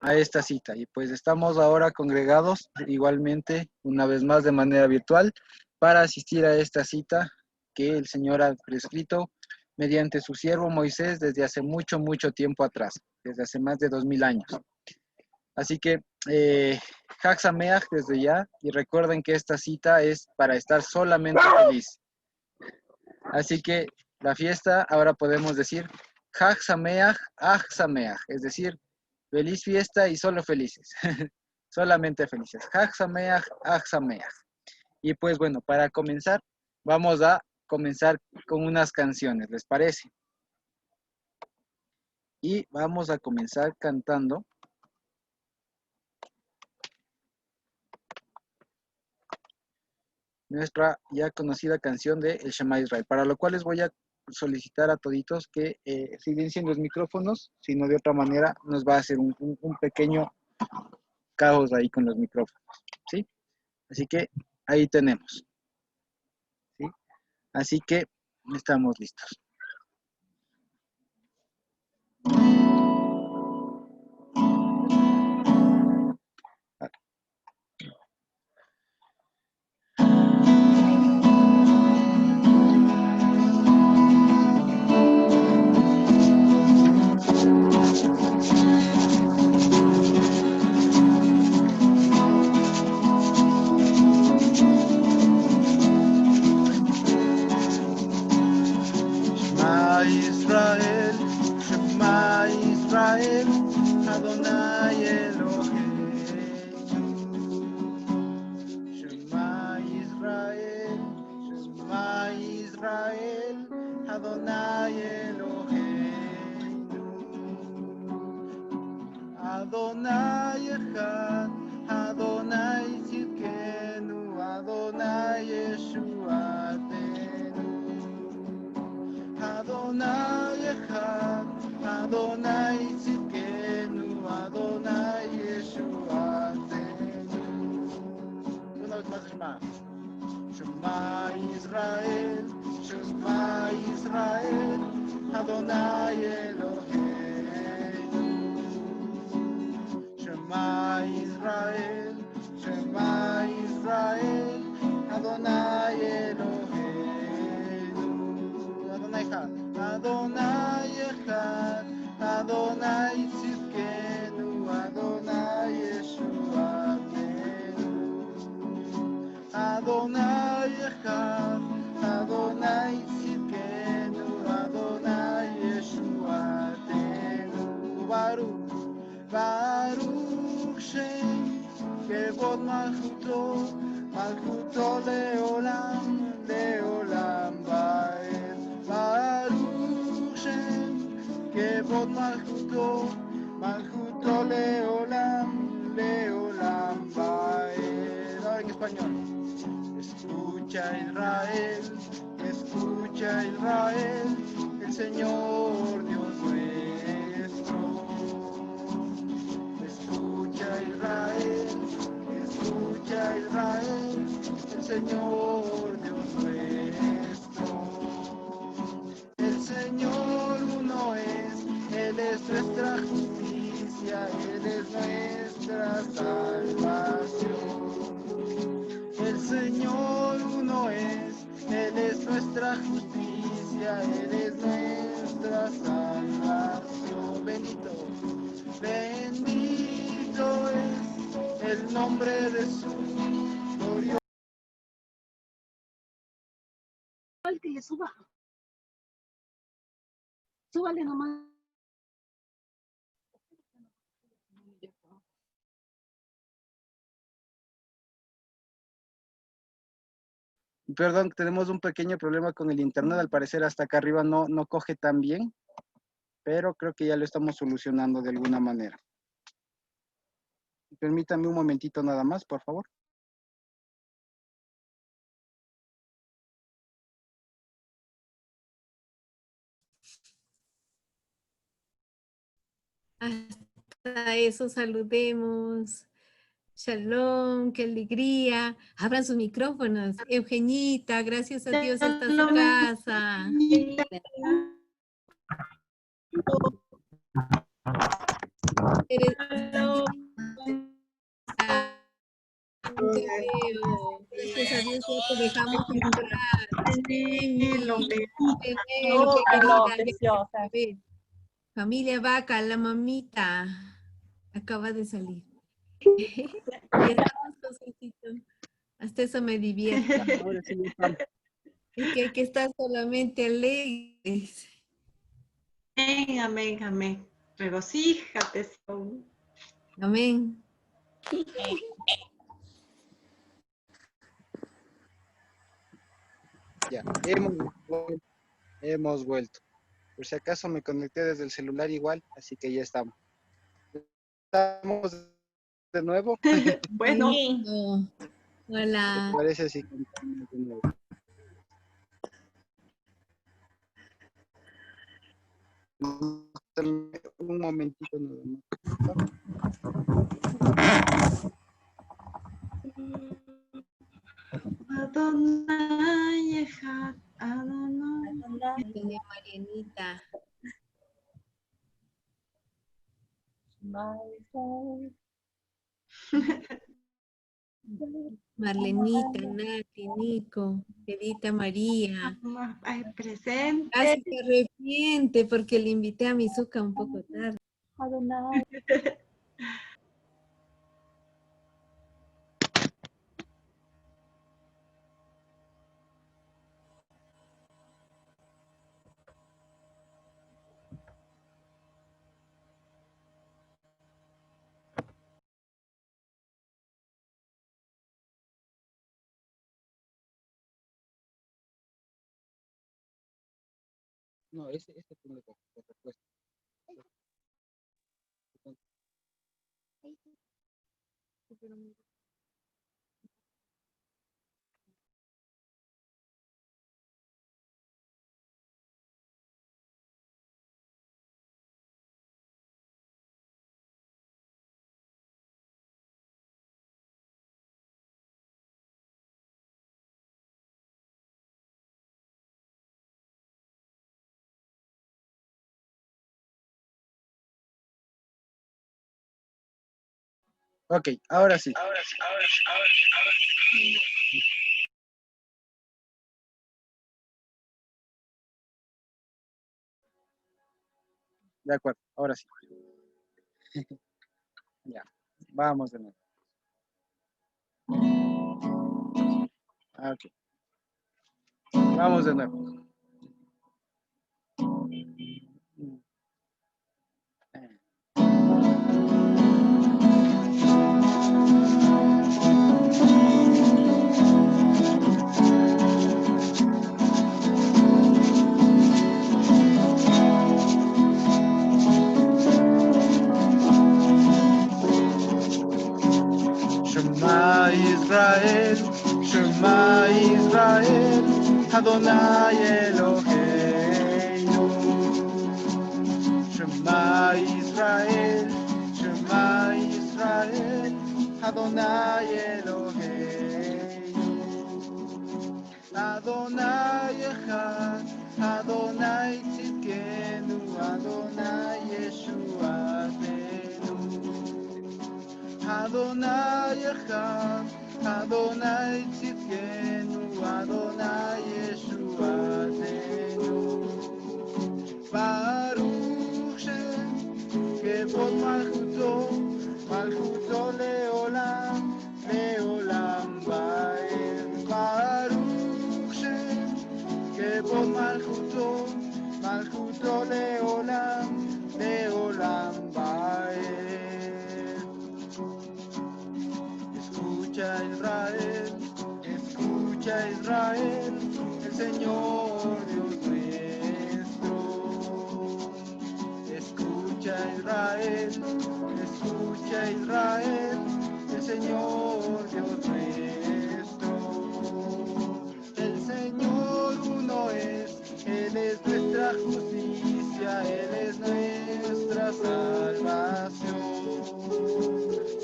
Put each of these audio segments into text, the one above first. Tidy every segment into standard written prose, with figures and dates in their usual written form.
a esta cita. Y pues estamos ahora congregados igualmente, una vez más de manera virtual, para asistir a esta cita que el Señor ha prescrito mediante su siervo Moisés desde hace mucho, mucho tiempo atrás, desde hace más de 2000 años. Así que, Chag Sameach desde ya, y recuerden que esta cita es para estar solamente feliz. Así que la fiesta, ahora podemos decir Chag Sameach, Ag Sameach, es decir, feliz fiesta y solo felices, solamente felices. Chag Sameach, Ag Sameach. Y pues bueno, para comenzar, vamos a comenzar con unas canciones, ¿les parece? Y vamos a comenzar cantando nuestra ya conocida canción de El Shema Israel, para lo cual les voy a solicitar a toditos que silencien los micrófonos, si no de otra manera nos va a hacer un pequeño caos ahí con los micrófonos, ¿sí? Así que ahí tenemos, ¿sí? Así que estamos listos. Adonai Eloheinu, Shema Israel, Shema Israel, Adonai Eloheinu, Adonai Echad, Adonai Tzidkenu, Adonai Yeshuatenu, Adonai Echad, Adonai Tzidkenu, Adonai Yeshuatenu. Una vez más, Shema. Shema Israel, Shema Israel, Adonai Eloheinu. Shema Israel, Shema Israel, Adonai Eloheinu. Adonai Echad, Adonai Echad, Adonai Tzidkenu, Adonai Yeshuatenu. Adonai Echad, Adonai Tzidkenu, Adonai Yeshuatenu. Baruch, Baruch Shem, Kevod Malchuto, Malchuto Leolam, Leolam Baed. Baruch Shem, Kevod Malchuto, Malchuto Leolam, Leolam Baed. Ahora en español. Escucha Israel, escucha Israel, el Señor Dios nuestro. Escucha Israel, escucha Israel, el Señor Dios nuestro. El Señor uno es, Él es nuestra justicia, Él es nuestra salvación. El Señor uno es, Él es nuestra justicia, Él es nuestra salvación. Bendito, bendito es el nombre de su gloria. Que le suba. Súbale nomás. Perdón, tenemos un pequeño problema con el internet, al parecer hasta acá arriba no coge tan bien, pero creo que ya lo estamos solucionando de alguna manera. Permítame un momentito nada más, por favor. Hasta eso saludemos. Shalom, qué alegría. Abran sus micrófonos. Eugenita, gracias a Dios está en su casa. Gracias a Dios ya te dejamos entrar. Ven, Oh, qué querida. preciosa. A ver, familia Vaca, la mamita. Acaba de salir. Ya estamos, Josécito. Hasta eso me divierte. Ahora sí ya estamos. Es que hay que estar solamente alegres. Amén, amén, amén. Regocíjate, Sion. Amén. Ya, hemos vuelto. Por si acaso me conecté desde el celular igual, así que ya estamos. ¿Estamos de nuevo? Bueno, Oh, hola. ¿Te parece si continuamos de nuevo? Un momentito nada más. Adonai Echad, Adonai. Doña Marianita. Marlenita, Nati, Nico, Edita María. Ay, presente. Casi se arrepiente porque le invité a mi Zucca un poco tarde. Adonai. No, ese tengo de respuesta. Ok, ahora sí. De acuerdo, ahora sí. Ya, vamos de nuevo. Ok, vamos de nuevo. Shema Israel, Shema Israel, Adonai Eloheinu. Shema Israel, Shema Israel, Adonai Eloheinu. Adonai Echad, Adonai Tzidkenu, Adonai Yeshuatenu. Adonai Echad, Adonai Tzidkenu, Adonai Yeshuatenu. Baruch Shem, Kevod Malchuto, Malchuto Leolam, Leolam Vaed. Baruch Shem, Kevod Malchuto, Malchuto Leolam, Leolam Vaed. Escucha Israel, escucha Israel, el Señor Dios nuestro. Escucha Israel, escucha Israel, el Señor Dios nuestro. El Señor uno es, Él es nuestra justicia, Él es nuestra salvación.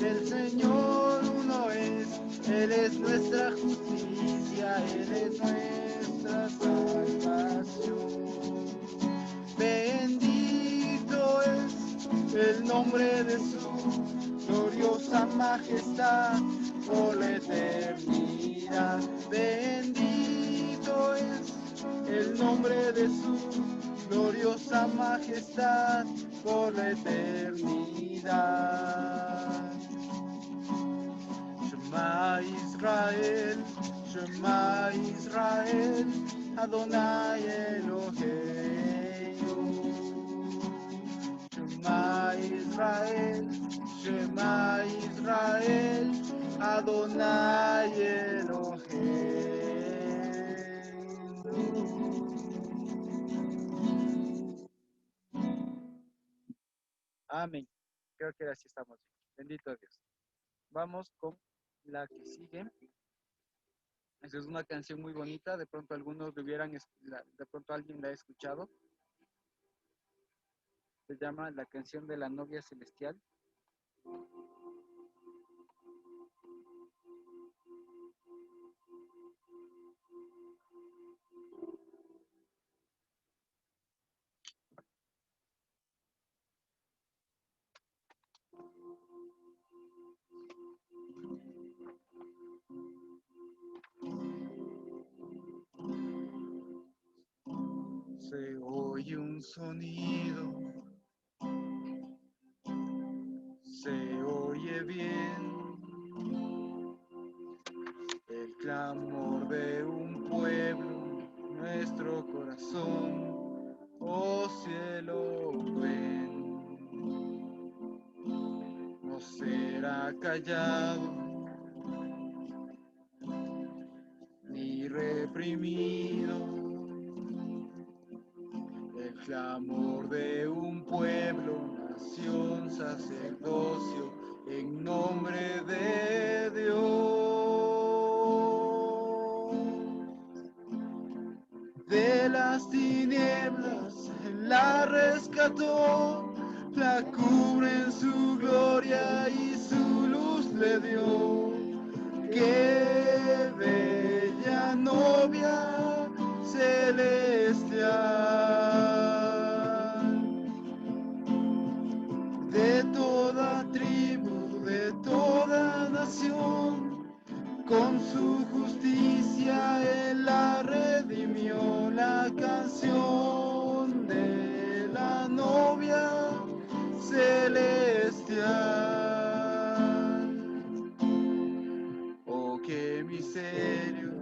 El Señor uno es, Él es nuestra justicia, Él es nuestra salvación. Bendito es el nombre de su majestad por la eternidad. Bendito es el nombre de su gloriosa majestad por la eternidad. Shema Israel, Shema Israel, Adonai Eloheinu. Shema Israel, Shema Israel, Adonai Eloheinu. Amén. Creo que así estamos bien. Bendito Dios. Vamos con la que sigue. Esa es una canción muy bonita. De pronto algunos de pronto alguien la ha escuchado. Se llama La canción de la novia celestial. Se oye un sonido, se oye bien, el clamor de un pueblo, nuestro corazón, oh cielo, ven. No será callado ni reprimido. El clamor de un pueblo, nación, sacerdocio, en nombre de Dios. De las tinieblas la rescató, la cubre en su gloria y su luz le dio. ¡Qué bella novia celestial! De toda tribu, de toda nación, con su justicia él la redimió. La canción de la novia celestial. Oh, qué misterio,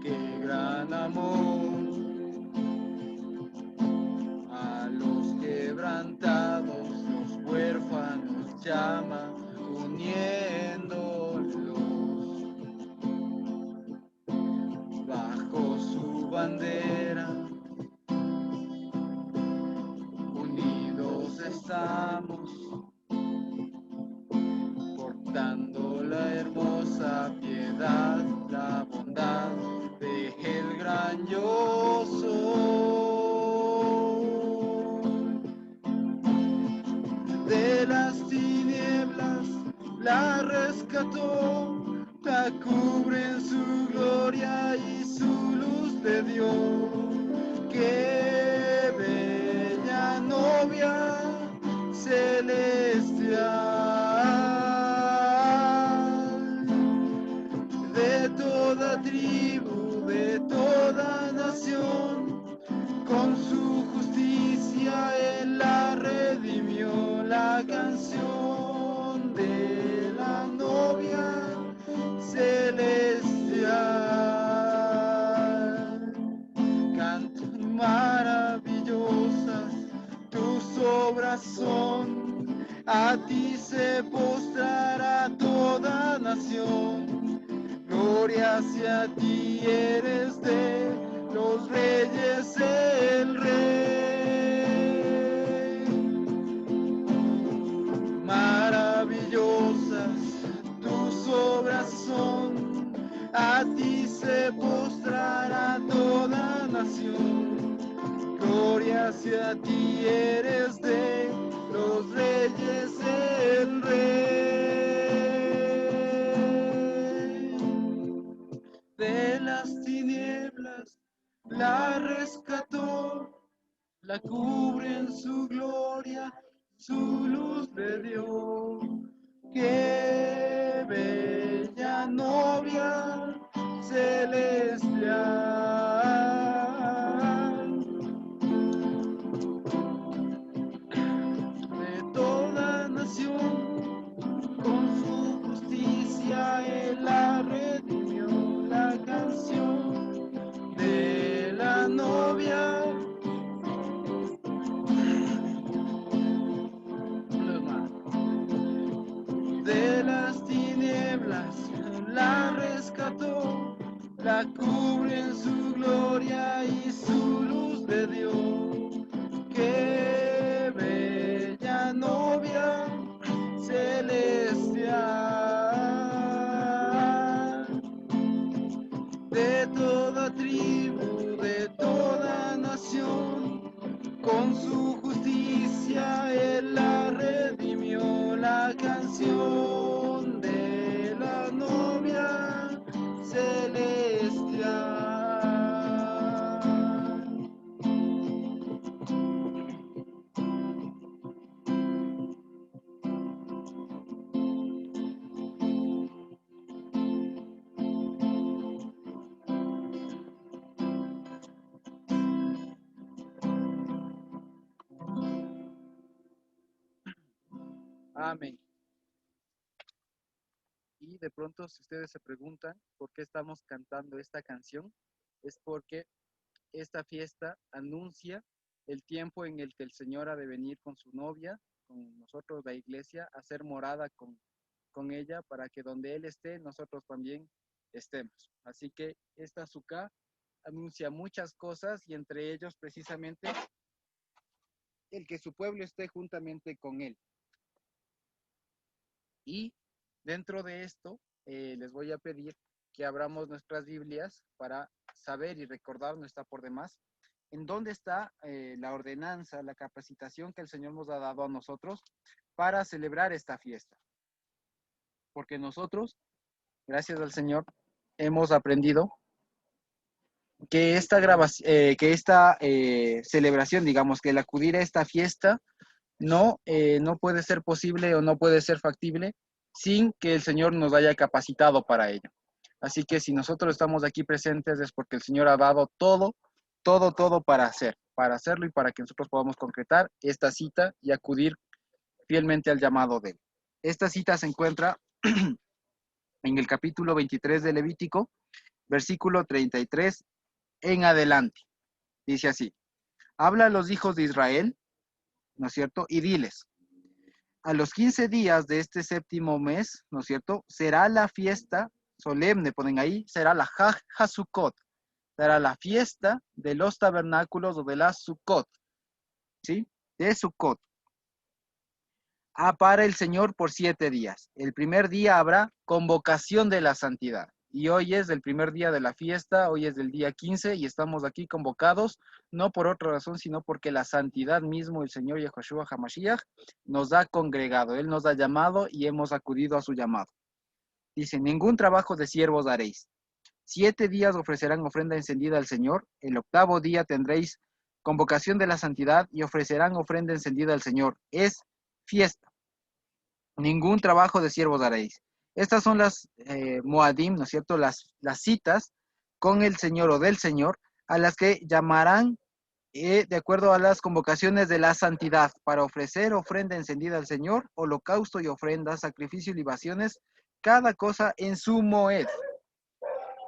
qué gran amor. A los quebrantados, los huérfanos llama, uniéndolos bajo su bandera. Unidos estamos, portando la hermosa piedad, la bondad de el gran yo soy. De las tinieblas la rescató, la cubre en su gloria y su luz le dio. ¡Qué bella novia celestial! De toda tribu, de toda nación, con su justicia él la redimió. La canción de la novia celestial. Cantan maravillosas tus obras son, a ti se postrará toda nación. Gloria hacia ti, eres de los reyes el rey. Maravillosas tus obras son, a ti se postrará toda nación. Gloria hacia ti, eres de los reyes el rey. De las tinieblas la rescató, la cubre en su gloria, su luz de Dios. Qué bella novia celestial. De toda nación, con su justicia Él la redimió. La canción de la novia. De las tinieblas la rescató, la cubre en su gloria y su luz de Dios. Qué bella novia celestial. De toda tribu, de toda nación, con su justicia Él la redimió. La canción de la novia celestial. Amén. Y de pronto, si ustedes se preguntan por qué estamos cantando esta canción, es porque esta fiesta anuncia el tiempo en el que el Señor ha de venir con su novia, con nosotros la iglesia, a hacer morada con ella, para que donde Él esté, nosotros también estemos. Así que esta Sukkah anuncia muchas cosas y entre ellos precisamente el que su pueblo esté juntamente con Él. Y dentro de esto, les voy a pedir que abramos nuestras Biblias para saber y recordar, no está por demás, en dónde está la ordenanza, la capacitación que el Señor nos ha dado a nosotros para celebrar esta fiesta. Porque nosotros, gracias al Señor, hemos aprendido que esta celebración, digamos, que el acudir a esta fiesta, no puede ser posible o no puede ser factible sin que el Señor nos haya capacitado para ello. Así que si nosotros estamos aquí presentes es porque el Señor ha dado todo para hacerlo y para que nosotros podamos concretar esta cita y acudir fielmente al llamado de Él. Esta cita se encuentra en el capítulo 23 de Levítico, versículo 33 en adelante. Dice así: habla a los hijos de Israel, ¿no es cierto? Y diles: a los 15 días de este séptimo mes, ¿no es cierto?, será la fiesta solemne, ponen ahí, será la Sukkot, será la fiesta de los tabernáculos o de la Sukkot, ¿sí? De Sukkot. Para el Señor por 7 días. El primer día habrá convocación de la santidad. Y hoy es el primer día de la fiesta, hoy es el día 15 y estamos aquí convocados, no por otra razón, sino porque la santidad mismo, el Señor Yahushua HaMashiach, nos ha congregado, Él nos ha llamado y hemos acudido a su llamado. Dice: ningún trabajo de siervos haréis. 7 días ofrecerán ofrenda encendida al Señor, el 8º día tendréis convocación de la santidad y ofrecerán ofrenda encendida al Señor. Es fiesta. Ningún trabajo de siervos haréis. Estas son las Moadim, ¿no es cierto? Las citas con el Señor o del Señor, a las que llamarán de acuerdo a las convocaciones de la santidad, para ofrecer ofrenda encendida al Señor, holocausto y ofrenda, sacrificio y libaciones, cada cosa en su moed.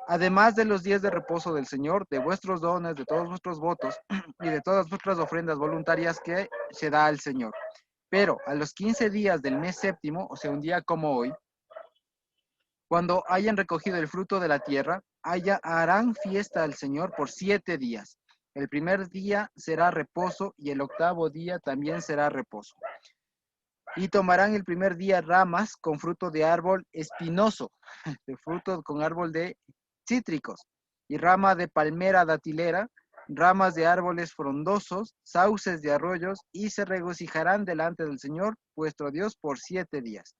Además de los días de reposo del Señor, de vuestros dones, de todos vuestros votos y de todas vuestras ofrendas voluntarias que se da al Señor. Pero a los 15 días del mes séptimo, o sea, un día como hoy, cuando hayan recogido el fruto de la tierra, harán fiesta al Señor por 7 días. El primer día será reposo y el 8º día también será reposo. Y tomarán el primer día ramas con fruto de árbol espinoso, de fruto con árbol de cítricos, y rama de palmera datilera, ramas de árboles frondosos, sauces de arroyos, y se regocijarán delante del Señor, vuestro Dios, por 7 días.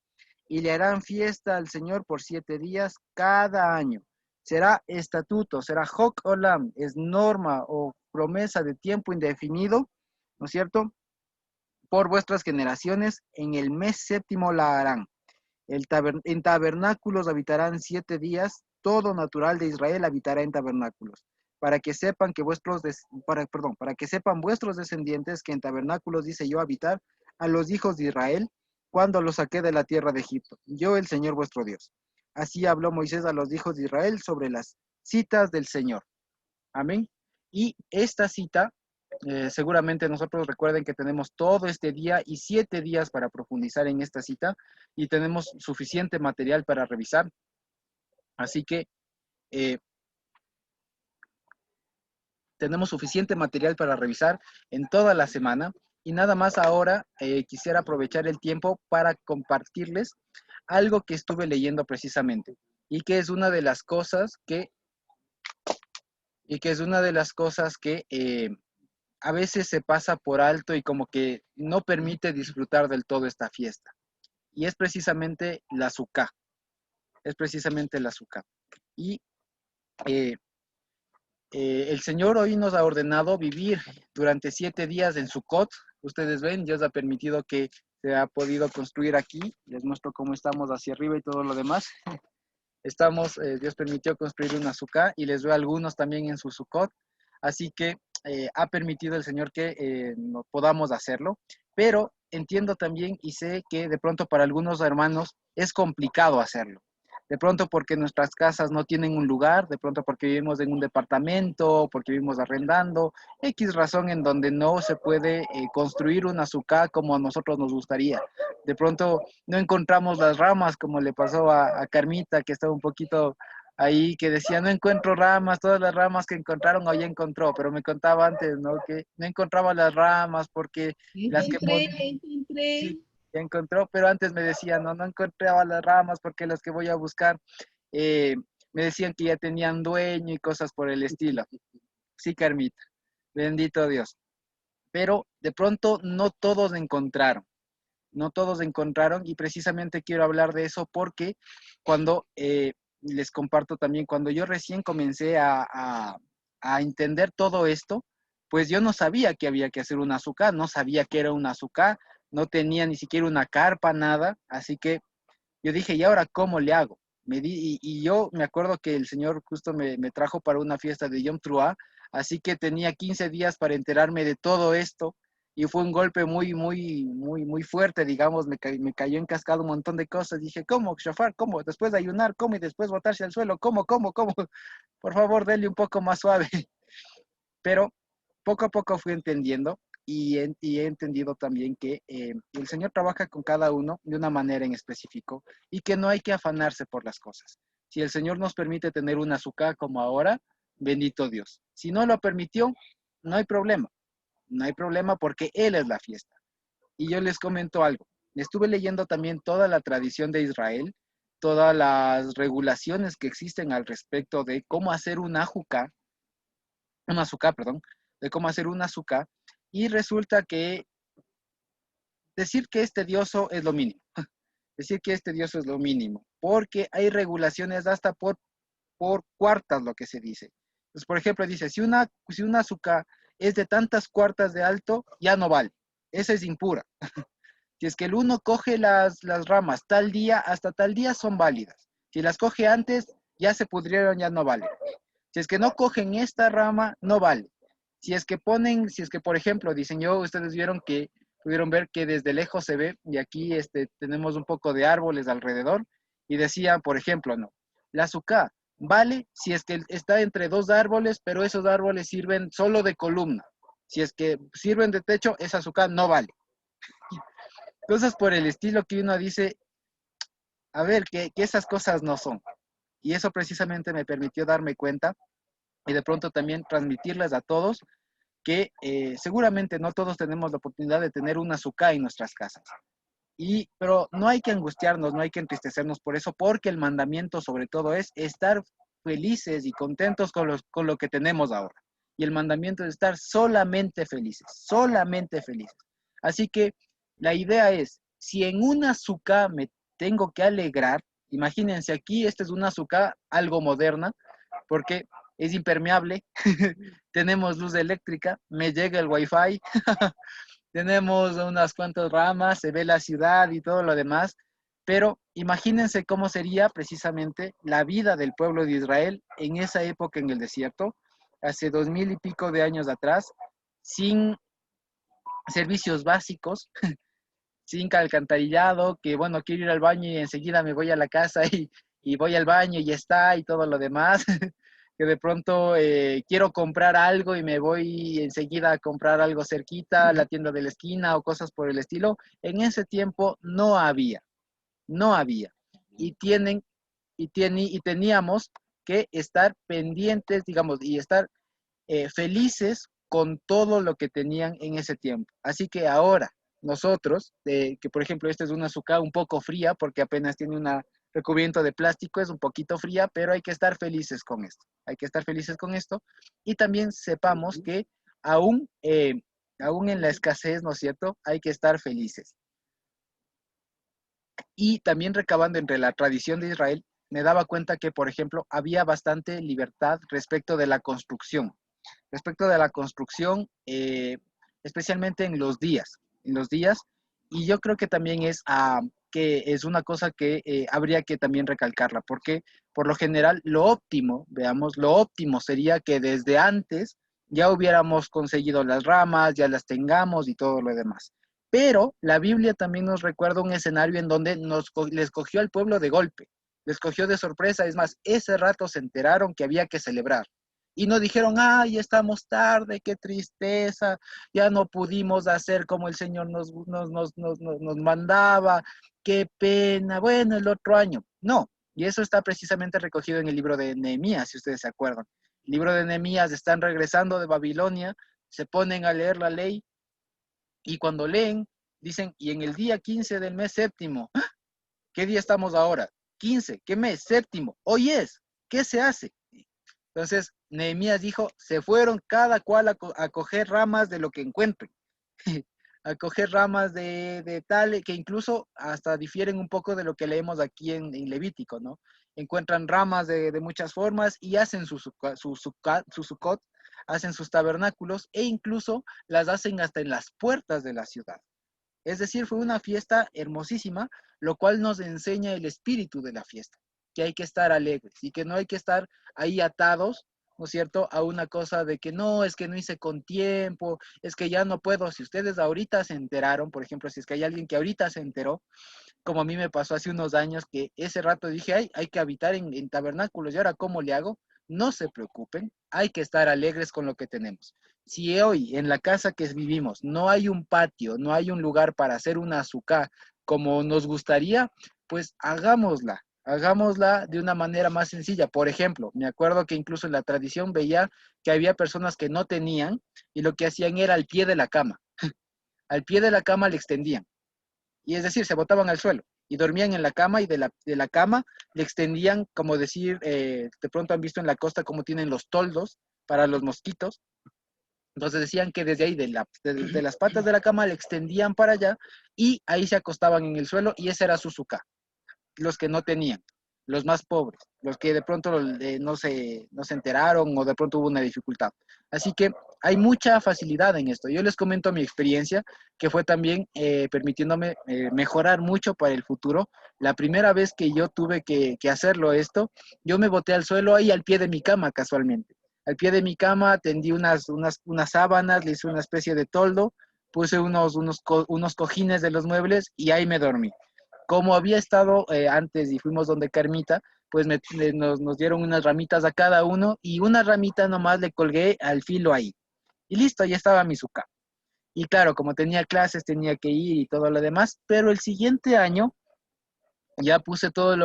Y le harán fiesta al Señor por 7 días cada año. Será estatuto, será Hok Olam, es norma o promesa de tiempo indefinido, ¿no es cierto?, por vuestras generaciones, en el mes séptimo la harán. En tabernáculos habitarán 7 días, todo natural de Israel habitará en tabernáculos, para que sepan que para que sepan vuestros descendientes que en tabernáculos dice yo habitar a los hijos de Israel cuando los saqué de la tierra de Egipto, yo el Señor vuestro Dios. Así habló Moisés a los hijos de Israel sobre las citas del Señor. Amén. Y esta cita, seguramente nosotros recuerden que tenemos todo este día y 7 días para profundizar en esta cita y tenemos suficiente material para revisar. Así que tenemos suficiente material para revisar en toda la semana. Y nada más ahora quisiera aprovechar el tiempo para compartirles algo que estuve leyendo precisamente y que es una de las cosas que a veces se pasa por alto y como que no permite disfrutar del todo esta fiesta. Y es precisamente la Sukkah. Es precisamente la Sukkah. Y el Señor hoy nos ha ordenado vivir durante 7 días en Sukkot. Ustedes ven, Dios ha permitido que se ha podido construir aquí. Les muestro cómo estamos hacia arriba y todo lo demás. Dios permitió construir una Sukkah y les veo a algunos también en su Sukkot. Así que ha permitido el Señor que no podamos hacerlo. Pero entiendo también y sé que de pronto para algunos hermanos es complicado hacerlo. De pronto porque nuestras casas no tienen un lugar, de pronto porque vivimos en un departamento, porque vivimos arrendando, X razón en donde no se puede construir una sukkah como a nosotros nos gustaría. De pronto no encontramos las ramas como le pasó a Carmita, que estaba un poquito ahí, que decía, no encuentro ramas, todas las ramas que encontraron hoy encontró, pero me contaba antes, ¿no? Que no encontraba las ramas porque las que... Encontré. Sí, ya encontró, pero antes me decían, no encontraba las ramas porque las que voy a buscar me decían que ya tenían dueño y cosas por el estilo. Sí, Carmita, bendito Dios. Pero de pronto no todos encontraron y precisamente quiero hablar de eso porque cuando les comparto también, cuando yo recién comencé a entender todo esto, pues yo no sabía que había que hacer un azúcar, no sabía que era un azúcar, no tenía ni siquiera una carpa, nada, así que yo dije, ¿y ahora cómo le hago? Y yo me acuerdo que el Señor justo me trajo para una fiesta de Yom Teruah, así que tenía 15 días para enterarme de todo esto, y fue un golpe muy, muy, muy, muy fuerte, digamos, me cayó en cascada un montón de cosas. Dije, ¿cómo, shofar? ¿Cómo? Después de ayunar, ¿cómo? Y después botarse al suelo, ¿cómo? Por favor, denle un poco más suave. Pero poco a poco fui entendiendo y he entendido también que el Señor trabaja con cada uno de una manera en específico y que no hay que afanarse por las cosas. Si el Señor nos permite tener una azúcar como ahora, bendito Dios. Si no lo permitió, no hay problema. No hay problema porque Él es la fiesta. Y yo les comento algo. Estuve leyendo también toda la tradición de Israel, todas las regulaciones que existen al respecto de cómo hacer un azúcar, de cómo hacer un azúcar, y resulta que decir que es tedioso es lo mínimo. Decir que es tedioso es lo mínimo, porque hay regulaciones hasta por cuartas, lo que se dice. Entonces, por ejemplo, dice, si una azúcar es de tantas cuartas de alto, ya no vale. Esa es impura. Si es que el uno coge las ramas tal día, hasta tal día son válidas. Si las coge antes, ya se pudrieron, ya no vale. Si es que no cogen esta rama, no vale. Si es que por ejemplo, diseñó, ustedes pudieron ver que desde lejos se ve, y aquí tenemos un poco de árboles alrededor, y decía, por ejemplo, no, la azúcar vale si es que está entre 2 árboles, pero esos árboles sirven solo de columna. Si es que sirven de techo, esa azúcar no vale. Cosas por el estilo que uno dice, a ver, que esas cosas no son. Y eso precisamente me permitió darme cuenta y de pronto también transmitirles a todos que seguramente no todos tenemos la oportunidad de tener una azúcar en nuestras casas. Pero no hay que angustiarnos, no hay que entristecernos por eso, porque el mandamiento sobre todo es estar felices y contentos con lo que tenemos ahora. Y el mandamiento es estar solamente felices, solamente felices. Así que la idea es, si en una azúcar me tengo que alegrar, imagínense aquí, esta es una azúcar algo moderna, porque es impermeable, tenemos luz eléctrica, me llega el wifi, tenemos unas cuantas ramas, se ve la ciudad y todo lo demás, pero imagínense cómo sería precisamente la vida del pueblo de Israel en esa época en el desierto, hace 2000 y pico de años atrás, sin servicios básicos, sin alcantarillado, que bueno, quiero ir al baño y enseguida me voy a la casa y voy al baño y ya está y todo lo demás, que de pronto quiero comprar algo y me voy enseguida a comprar algo cerquita, a la tienda de la esquina o cosas por el estilo. En ese tiempo no había, no había. Y y teníamos que estar pendientes, digamos, y estar felices con todo lo que tenían en ese tiempo. Así que ahora nosotros, que por ejemplo esta es una azúcar un poco fría porque apenas tiene un recubrimiento de plástico, es un poquito fría, pero hay que estar felices con esto. Hay que estar felices con esto. Y también sepamos que aún, aún en la escasez, ¿no es cierto? Hay que estar felices. Y también recabando entre la tradición de Israel, me daba cuenta que, por ejemplo, había bastante libertad respecto de la construcción. Respecto de la construcción, especialmente en los días, y yo creo que también que es una cosa que habría que también recalcarla, porque por lo general lo óptimo, veamos, lo óptimo sería que desde antes ya hubiéramos conseguido las ramas, ya las tengamos y todo lo demás. Pero la Biblia también nos recuerda un escenario en donde les cogió al pueblo de golpe, les cogió de sorpresa, es más, ese rato se enteraron que había que celebrar y no dijeron, ay, estamos tarde, qué tristeza, ya no pudimos hacer como el Señor nos mandaba, qué pena, bueno, el otro año. No, y eso está precisamente recogido en el libro de Nehemías, si ustedes se acuerdan. El libro de Nehemías, están regresando de Babilonia, se ponen a leer la ley y cuando leen, dicen, y en el día 15 del mes séptimo, ¡ah! ¿Qué día estamos ahora? 15, ¿qué mes? Séptimo, hoy es, ¿qué se hace? Entonces, Nehemías dijo, se fueron cada cual a coger ramas de lo que encuentren, a coger ramas de tal, que incluso hasta difieren un poco de lo que leemos aquí en Levítico, ¿no? Encuentran ramas de muchas formas y hacen su sucot, hacen sus tabernáculos e incluso las hacen hasta en las puertas de la ciudad. Es decir, fue una fiesta hermosísima, lo cual nos enseña el espíritu de la fiesta, que hay que estar alegres y que no hay que estar ahí atados, ¿no es cierto?, a una cosa de que no, es que no hice con tiempo, es que ya no puedo. Si ustedes ahorita se enteraron, por ejemplo, si es que hay alguien que ahorita se enteró, como a mí me pasó hace unos años, que ese rato dije, ay, hay que habitar en tabernáculos, ¿y ahora cómo le hago? No se preocupen, hay que estar alegres con lo que tenemos. Si hoy en la casa que vivimos no hay un patio, no hay un lugar para hacer una azúcar como nos gustaría, pues hagámosla de una manera más sencilla. Por ejemplo, me acuerdo que incluso en la tradición veía que había personas que no tenían y lo que hacían era al pie de la cama. Al pie de la cama le extendían. Y es decir, se botaban al suelo y dormían en la cama y de la cama le extendían, como decir, de pronto han visto en la costa cómo tienen los toldos para los mosquitos. Entonces decían que desde ahí, de las patas de la cama, le extendían para allá y ahí se acostaban en el suelo y ese era su suká. Los que no tenían, los más pobres, los que de pronto no se enteraron o de pronto hubo una dificultad. Así que hay mucha facilidad en esto. Yo les comento mi experiencia, que fue también permitiéndome mejorar mucho para el futuro. La primera vez que yo tuve que hacerlo esto, yo me boté al suelo ahí al pie de mi cama casualmente. Al pie de mi cama tendí unas sábanas, le hice una especie de toldo, puse unos cojines de los muebles y ahí me dormí. Como había estado antes y fuimos donde Carmita, pues nos dieron unas ramitas a cada uno y una ramita nomás le colgué al filo ahí. Y listo, ya estaba mi suka. Y claro, como tenía clases, tenía que ir y todo lo demás, pero el siguiente año ya puse todo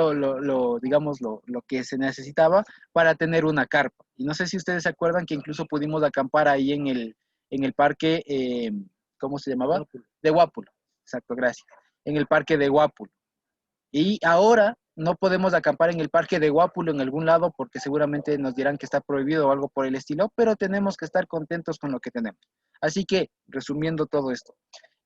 digamos, lo que se necesitaba para tener una carpa. Y no sé si ustedes se acuerdan que incluso pudimos acampar ahí en el parque, ¿cómo se llamaba? Guápulo. De Guápulo. Exacto, gracias. En el parque de Guápulo. Y ahora no podemos acampar en el parque de Guápulo en algún lado porque seguramente nos dirán que está prohibido o algo por el estilo, pero tenemos que estar contentos con lo que tenemos. Así que, resumiendo todo esto,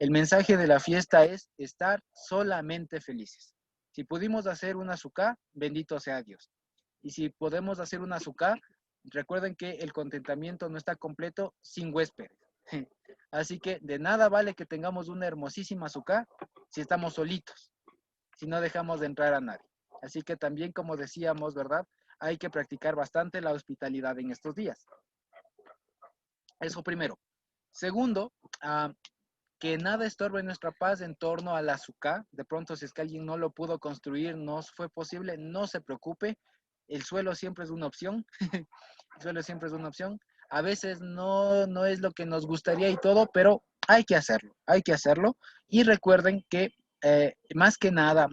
el mensaje de la fiesta es estar solamente felices. Si pudimos hacer un azúcar, bendito sea Dios. Y si podemos hacer un azúcar, recuerden que el contentamiento no está completo sin huéspedes. Así que de nada vale que tengamos una hermosísima azúcar si estamos solitos, si no dejamos de entrar a nadie. Así que también, como decíamos, ¿verdad? Hay que practicar bastante la hospitalidad en estos días. Eso primero. Segundo, que nada estorbe nuestra paz en torno al azúcar. De pronto, si es que alguien no lo pudo construir, no fue posible, no se preocupe. El suelo siempre es una opción. El suelo siempre es una opción. A veces no es lo que nos gustaría y todo, pero hay que hacerlo. Hay que hacerlo. Y recuerden que más que nada,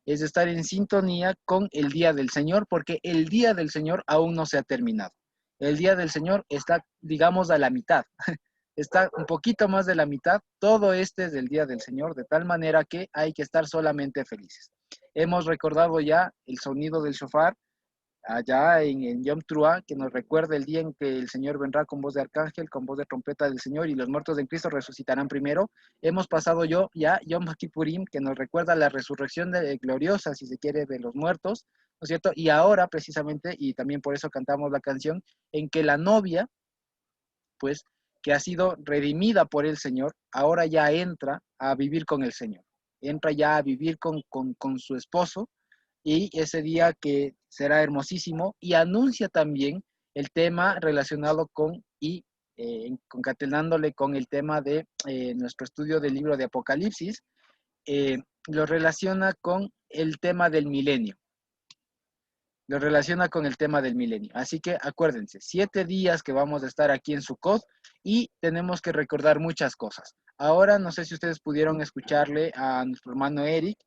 es estar en sintonía con el Día del Señor, porque el Día del Señor aún no se ha terminado. El Día del Señor está, digamos, a la mitad. Está un poquito más de la mitad. Todo este es del Día del Señor, de tal manera que hay que estar solamente felices. Hemos recordado ya el sonido del shofar allá en Yom Teruah, que nos recuerda el día en que el Señor vendrá con voz de arcángel, con voz de trompeta del Señor, y los muertos en Cristo resucitarán primero. Hemos pasado ya Yom Kippurim, que nos recuerda la resurrección gloriosa, si se quiere, de los muertos, ¿no es cierto? Y ahora, precisamente, y también por eso cantamos la canción, en que la novia, pues, que ha sido redimida por el Señor, ahora ya entra a vivir con el Señor. Entra ya a vivir con su esposo, y ese día que será hermosísimo, y anuncia también el tema relacionado concatenándole con el tema de nuestro estudio del libro de Apocalipsis, lo relaciona con el tema del milenio. Lo relaciona con el tema del milenio. Así que acuérdense, 7 días que vamos a estar aquí en Sukkot y tenemos que recordar muchas cosas. Ahora, no sé si ustedes pudieron escucharle a nuestro hermano Eric.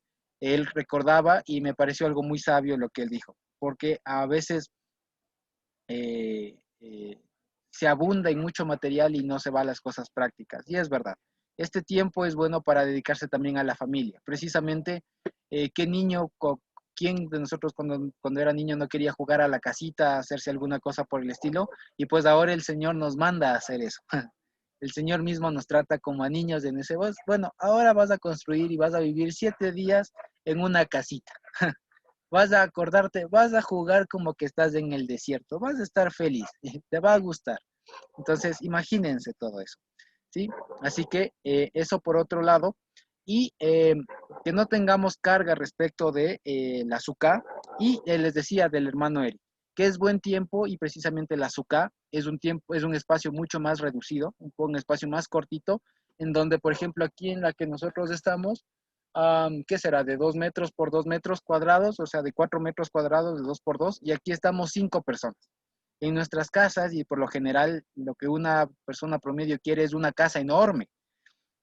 Él recordaba y me pareció algo muy sabio lo que él dijo, porque a veces se abunda en mucho material y no se va a las cosas prácticas. Y es verdad. Este tiempo es bueno para dedicarse también a la familia. Precisamente, ¿qué niño, quién de nosotros cuando era niño no quería jugar a la casita, hacerse alguna cosa por el estilo? Y pues ahora el Señor nos manda a hacer eso. El Señor mismo nos trata como a niños en ese bosque. Bueno, ahora vas a construir y vas a vivir 7 días en una casita. Vas a acordarte, vas a jugar como que estás en el desierto, vas a estar feliz, te va a gustar. Entonces, imagínense todo eso, ¿sí? Así que eso por otro lado, y que no tengamos carga respecto de la azúcar, y les decía del hermano Eric, que es buen tiempo, y precisamente la azúcar es un espacio mucho más reducido, un espacio más cortito, en donde, por ejemplo, aquí en la que nosotros estamos, ¿qué será? De 2 metros por 2 metros cuadrados, o sea, de 4 metros cuadrados de 2 por 2, y aquí estamos 5 personas. En nuestras casas, y por lo general, lo que una persona promedio quiere es una casa enorme,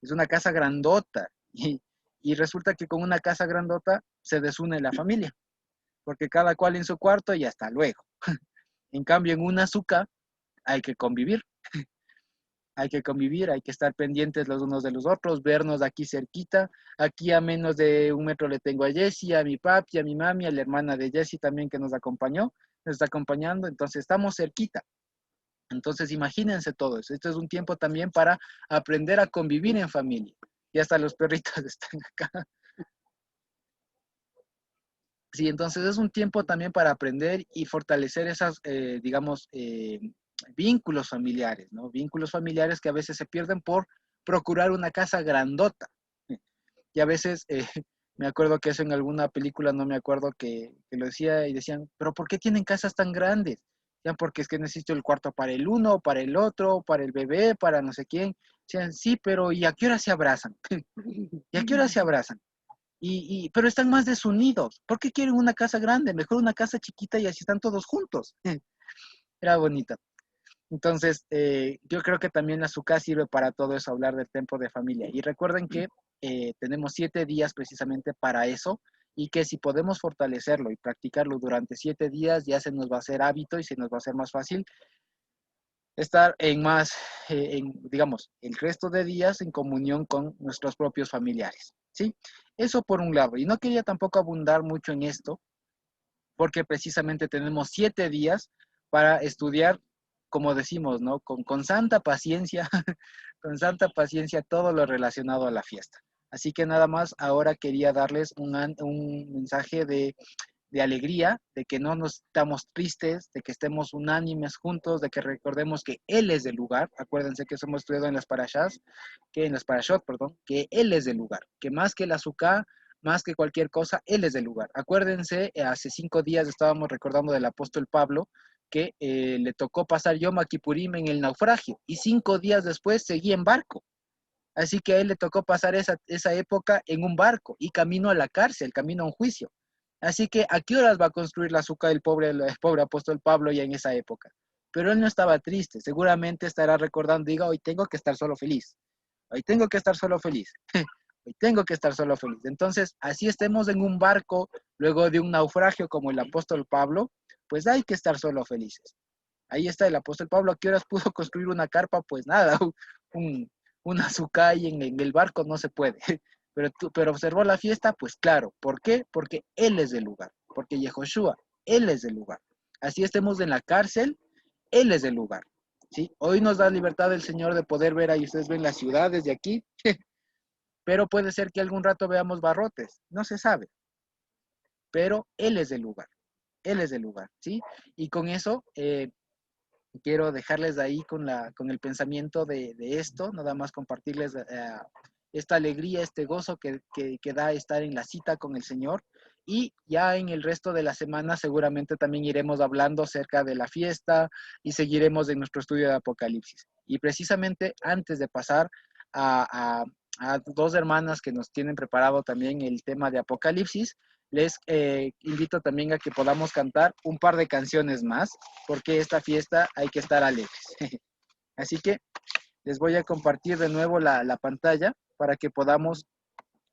es una casa grandota, y resulta que con una casa grandota se desune la familia, porque cada cual en su cuarto y hasta luego. En cambio, en una azúcar hay que convivir. Hay que convivir, hay que estar pendientes los unos de los otros, vernos aquí cerquita. Aquí a menos de 1 metro le tengo a Jessie, a mi papi, a mi mami, a la hermana de Jessie también que nos acompañó, nos está acompañando, entonces estamos cerquita. Entonces imagínense todo eso. Esto es un tiempo también para aprender a convivir en familia. Y hasta los perritos están acá. Sí, entonces es un tiempo también para aprender y fortalecer esas, digamos, vínculos familiares, ¿no? Vínculos familiares que a veces se pierden por procurar una casa grandota. Y a veces, me acuerdo que eso en alguna película, no me acuerdo, que lo decía y decían, pero ¿por qué tienen casas tan grandes? Ya, porque es que necesito el cuarto para el uno, para el otro, para el bebé, para no sé quién. Decían, sí, pero ¿y a qué hora se abrazan? ¿Y a qué hora se abrazan? Pero están más desunidos. ¿Por qué quieren una casa grande? Mejor una casa chiquita y así están todos juntos. Era bonita. Entonces, yo creo que también la SUKA sirve para todo eso, hablar del tiempo de familia. Y recuerden que tenemos 7 días precisamente para eso, y que si podemos fortalecerlo y practicarlo durante 7 días, ya se nos va a hacer hábito y se nos va a hacer más fácil estar digamos, el resto de días en comunión con nuestros propios familiares, ¿sí? Eso por un lado. Y no quería tampoco abundar mucho en esto, porque precisamente tenemos 7 días para estudiar, como decimos, ¿no? Con santa paciencia, con santa paciencia todo lo relacionado a la fiesta. Así que nada más, ahora quería darles un mensaje de de alegría, de que no nos estamos tristes, de que estemos unánimes juntos, de que recordemos que Él es del lugar. Acuérdense que eso hemos estudiado en las parashas, perdón, que Él es del lugar, que más que el azúcar, más que cualquier cosa, Él es del lugar. Acuérdense, hace 5 días estábamos recordando del apóstol Pablo, que le tocó pasar Yom Kippurim en el naufragio, y 5 días después seguía en barco. Así que a él le tocó pasar esa época en un barco y camino a la cárcel, camino a un juicio. Así que, ¿a qué horas va a construir la azúcar el pobre apóstol Pablo ya en esa época? Pero él no estaba triste, seguramente estará recordando, diga, hoy tengo que estar solo feliz, hoy tengo que estar solo feliz, hoy tengo que estar solo feliz. Entonces, así estemos en un barco, luego de un naufragio como el apóstol Pablo, pues hay que estar solo felices. Ahí está el apóstol Pablo, ¿a qué horas pudo construir una carpa? Pues nada, un azúcar y en el barco no se puede. Pero observó la fiesta, pues claro. ¿Por qué? Porque Él es del lugar. Porque Yehoshua, Él es del lugar. Así estemos en la cárcel, Él es del lugar. ¿Sí? Hoy nos da libertad el Señor de poder ver, ahí ustedes ven las ciudades de aquí, pero puede ser que algún rato veamos barrotes, no se sabe. Pero Él es del lugar. Él es del lugar, ¿sí? Y con eso quiero dejarles ahí con el pensamiento de esto, nada más compartirles esta alegría, este gozo que da estar en la cita con el Señor. Y ya en el resto de la semana seguramente también iremos hablando acerca de la fiesta y seguiremos en nuestro estudio de Apocalipsis. Y precisamente antes de pasar a 2 hermanas que nos tienen preparado también el tema de Apocalipsis, les invito también a que podamos cantar un par de canciones más, porque esta fiesta hay que estar alegres. Así que les voy a compartir de nuevo la pantalla para que podamos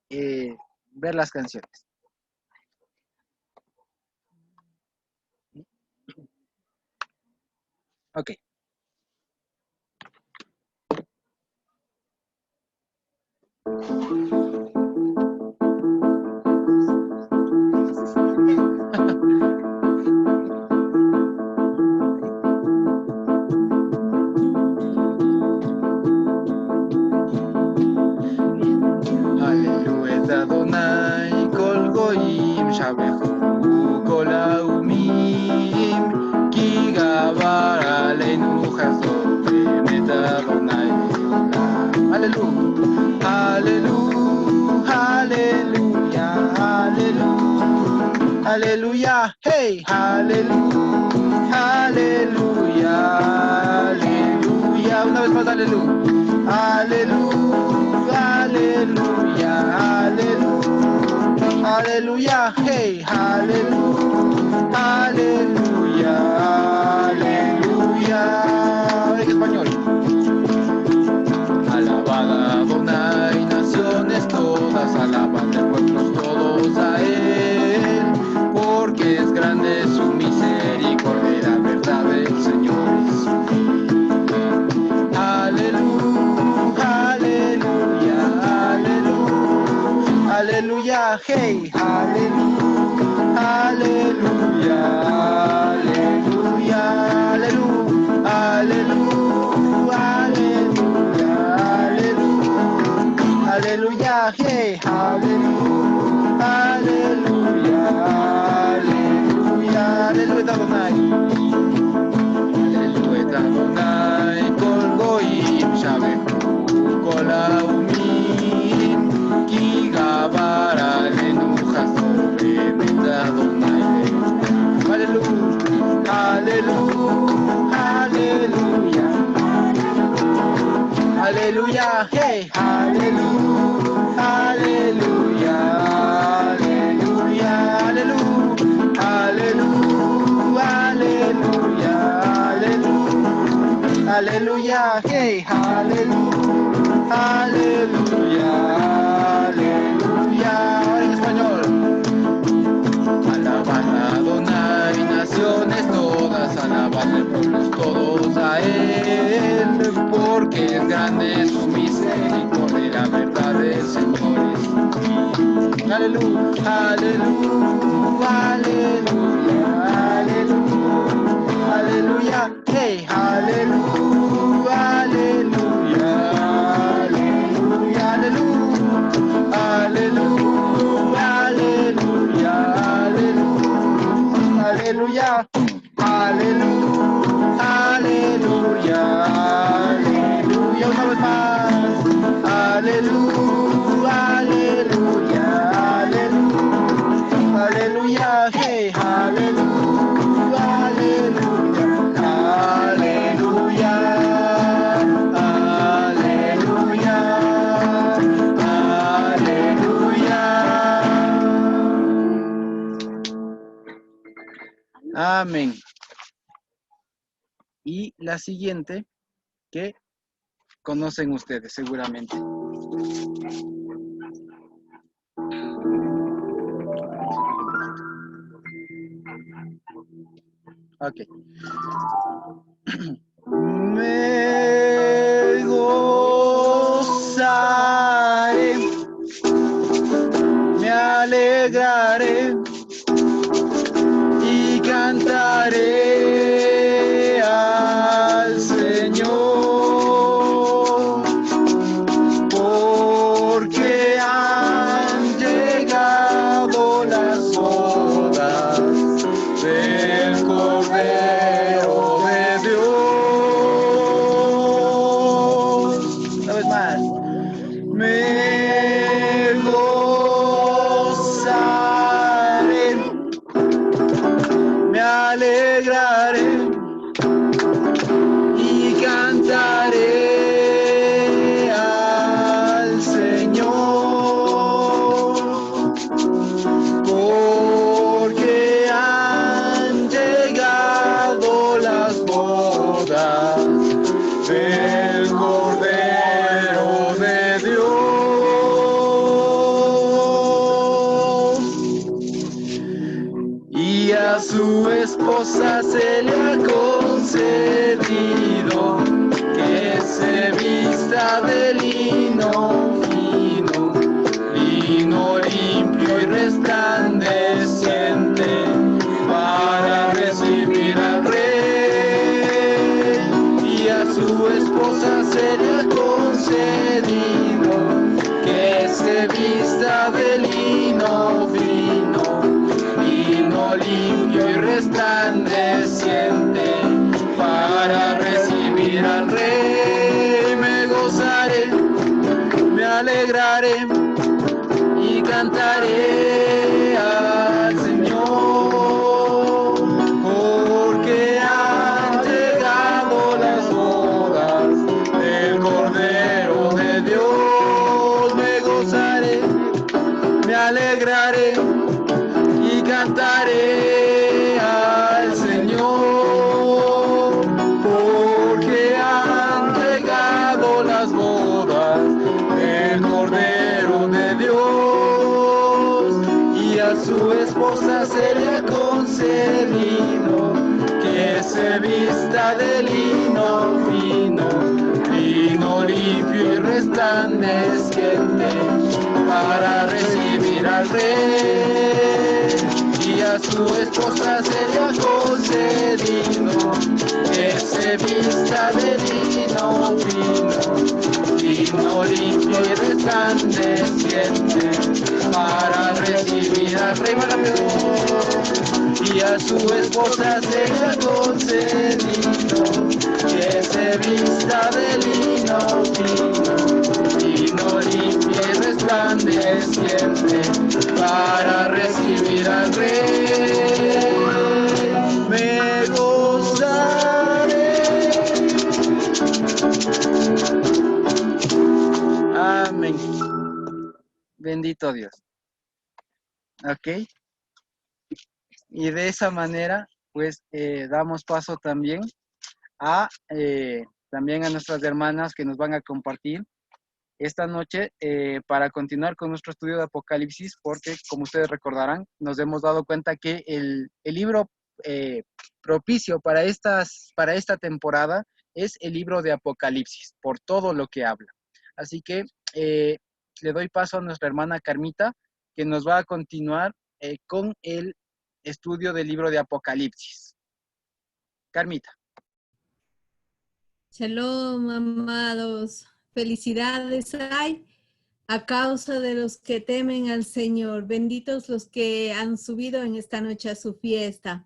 ver las canciones. Ok. Aleluya Adonai kol goyim shabechu kol haumim ki gabar aleinu chazor bemet Adonai leolam. Aleluya, aleluya, aleluya, aleluya, aleluya, hey, aleluya, aleluya, aleluya. Una vez más, aleluya, aleluya, aleluya, aleluya, aleluya, hey, aleluya, aleluya, aleluya. En español. Alabada Adonai, naciones todas, alaban pueblos todos a Él, porque es grande su misericordia, la verdad del Señor es su fin. Aleluya, aleluya, aleluya, aleluya, hey, aleluya, aleluya, aleluya, aleluya, aleluya, aleluya, aleluya, hey, aleluya, aleluya, aleluya, aleluya, Adonai, aleluya, Adonai, kol goyim shabechu kol haumim ki gabar aleinu chazor bemet Adonai leolam. Aleluya, aleluya, aleluya, aleluya, hey, aleluya, aleluya, aleluya, aleluya, aleluya, aleluya, aleluya, aleluya, hey, aleluya, aleluya, aleluya. En español. Alaban a Adonai, naciones todas, alaban pueblos todos a Él, porque es grande su misericordia, la verdad del Señor es su fin. Aleluya, aleluya, aleluya, aleluya, aleluya, hey, aleluya, aleluya, aleluya, aleluya, aleluya, aleluya, aleluya, aleluya, aleluya, aleluya, una vez más, aleluya, aleluya, aleluya, aleluya, hey, aleluya, aleluya, aleluya, aleluya, aleluya. Amén. Y la siguiente que conocen ustedes seguramente. Ok. Me gozaré, me alegraré y cantaré al Señor, porque han llegado las bodas del Cordero de Dios. Una vez más. Me gozaré, me alegraré y cantaré al Señor, porque han llegado las bodas del Cordero de Dios, y a su esposa se le ha concedido que se vista de lino fino, lino limpio y resplandeciente, para recibir al Rey. Y a su esposa se le ha concedido que se vista de lino fino, lino limpio y resplandeciente, para recibir al Rey. Me gozaré, me alegraré y cantaré al Señor, porque han llegado las bodas del Cordero de Dios. Me gozaré, me alegraré y cantaré al Señor, porque han llegado las bodas del Cordero de Dios, y a su esposa se le ha concedido que se vista de lino fino, lino limpio y resplandeciente, para recibir al Rey. Y a su esposa se le ha concedido que se vista de lino fino, lino limpio y resplandeciente, para recibir al Rey. Y a su esposa se le ha concedido que se vista de lino fino, lino limpio y resplandeciente, para recibir al Rey. Me gozaré. Amén. Bendito Dios. Ok. Y de esa manera, pues, damos paso también a nuestras hermanas que nos van a compartir esta noche para continuar con nuestro estudio de Apocalipsis, porque como ustedes recordarán, nos hemos dado cuenta que el libro propicio para esta temporada es el libro de Apocalipsis, por todo lo que habla. Así que le doy paso a nuestra hermana Carmita, que nos va a continuar con el estudio del libro de Apocalipsis. Carmita. Shalom, amados. Felicidades hay a causa de los que temen al Señor. Benditos los que han subido en esta noche a su fiesta.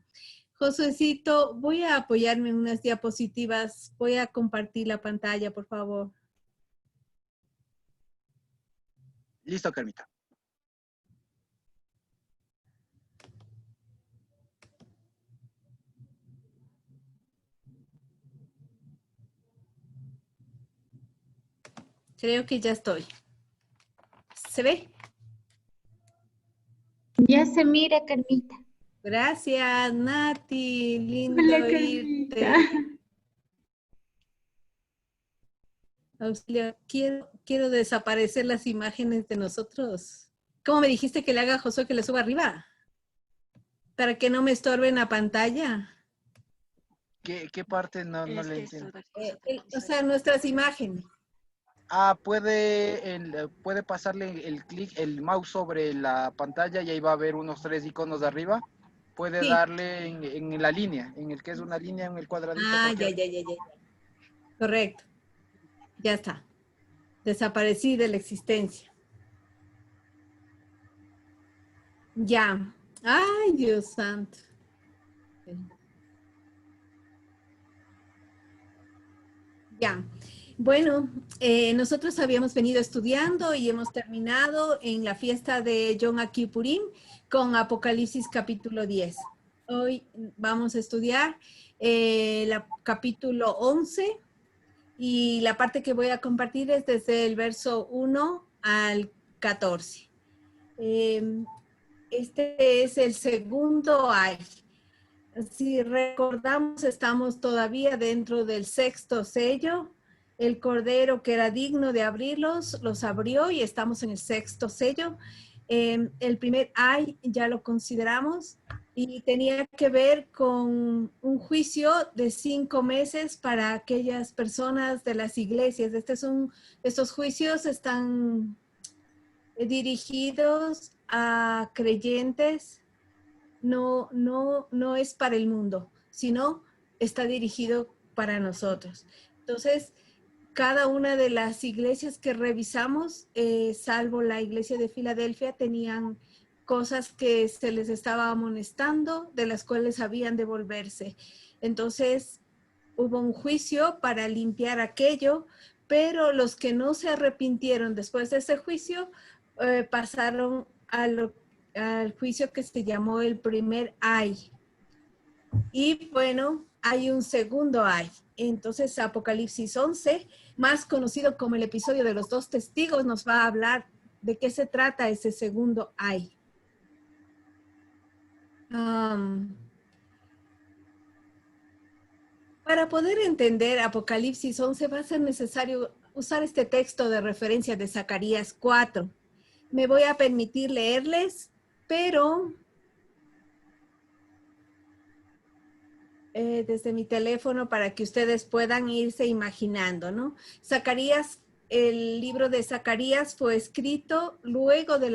Josuecito, voy a apoyarme en unas diapositivas. Voy a compartir la pantalla, por favor. Listo, Carmita. Creo que ya estoy. ¿Se ve? Ya se mira, Carmita. Gracias, Nati. Lindo Hola, oírte. Carmita. Auxilio, quiero desaparecer las imágenes de nosotros. ¿Cómo me dijiste que le haga a Josué que le suba arriba? Para que no me estorbe en la pantalla. ¿Qué parte no le entiendo? O sea, nuestras imágenes. Puede pasarle el clic, el mouse sobre la pantalla y ahí va a haber unos 3 iconos de arriba. Puede Sí. darle en la línea, en el que es una línea, en el cuadradito. Ah, ya. cualquiera. Correcto. Ya está. Desaparecí de la existencia. Ya. Ay, Dios santo. Ya. Bueno, nosotros habíamos venido estudiando y hemos terminado en la fiesta de Yom Kippurim con Apocalipsis capítulo 10. Hoy vamos a estudiar el capítulo 11 y la parte que voy a compartir es desde el verso 1 al 14. Este es el segundo ay. Si recordamos, estamos todavía dentro del sexto sello. El cordero que era digno de abrirlos, los abrió y estamos en el sexto sello. El primer ay ya lo consideramos y tenía que ver con un juicio de 5 meses para aquellas personas de las iglesias. Estos juicios están dirigidos a creyentes. No es para el mundo, sino está dirigido para nosotros. Entonces, cada una de las iglesias que revisamos, salvo la iglesia de Filadelfia, tenían cosas que se les estaba amonestando, de las cuales habían de volverse. Entonces, hubo un juicio para limpiar aquello, pero los que no se arrepintieron después de ese juicio, pasaron al juicio que se llamó el primer ay. Y bueno, hay un segundo ay. Entonces, Apocalipsis 11, más conocido como el episodio de los 2 testigos, nos va a hablar de qué se trata ese segundo ay. Para poder entender Apocalipsis 11 va a ser necesario usar este texto de referencia de Zacarías 4. Me voy a permitir leerles, pero desde mi teléfono para que ustedes puedan irse imaginando, ¿no? Zacarías, el libro de Zacarías fue escrito luego de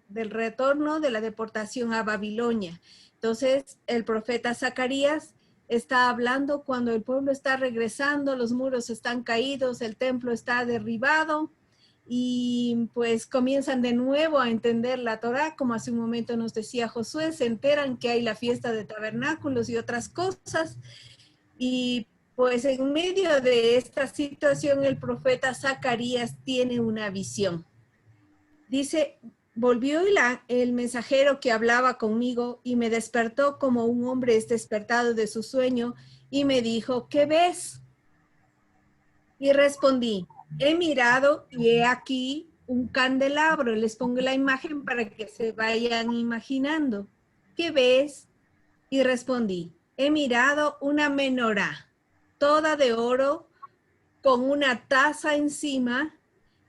del retorno de la deportación a Babilonia. Entonces, el profeta Zacarías está hablando cuando el pueblo está regresando, los muros están caídos, el templo está derribado y pues comienzan de nuevo a entender la Torá, como hace un momento nos decía Josué, se enteran que hay la fiesta de tabernáculos y otras cosas y pues en medio de esta situación el profeta Zacarías tiene una visión. Dice, volvió el mensajero que hablaba conmigo y me despertó como un hombre es despertado de su sueño y me dijo, ¿qué ves? Y respondí, he mirado y he aquí un candelabro. Les pongo la imagen para que se vayan imaginando. ¿Qué ves? Y respondí, he mirado una menorá, toda de oro, con una taza encima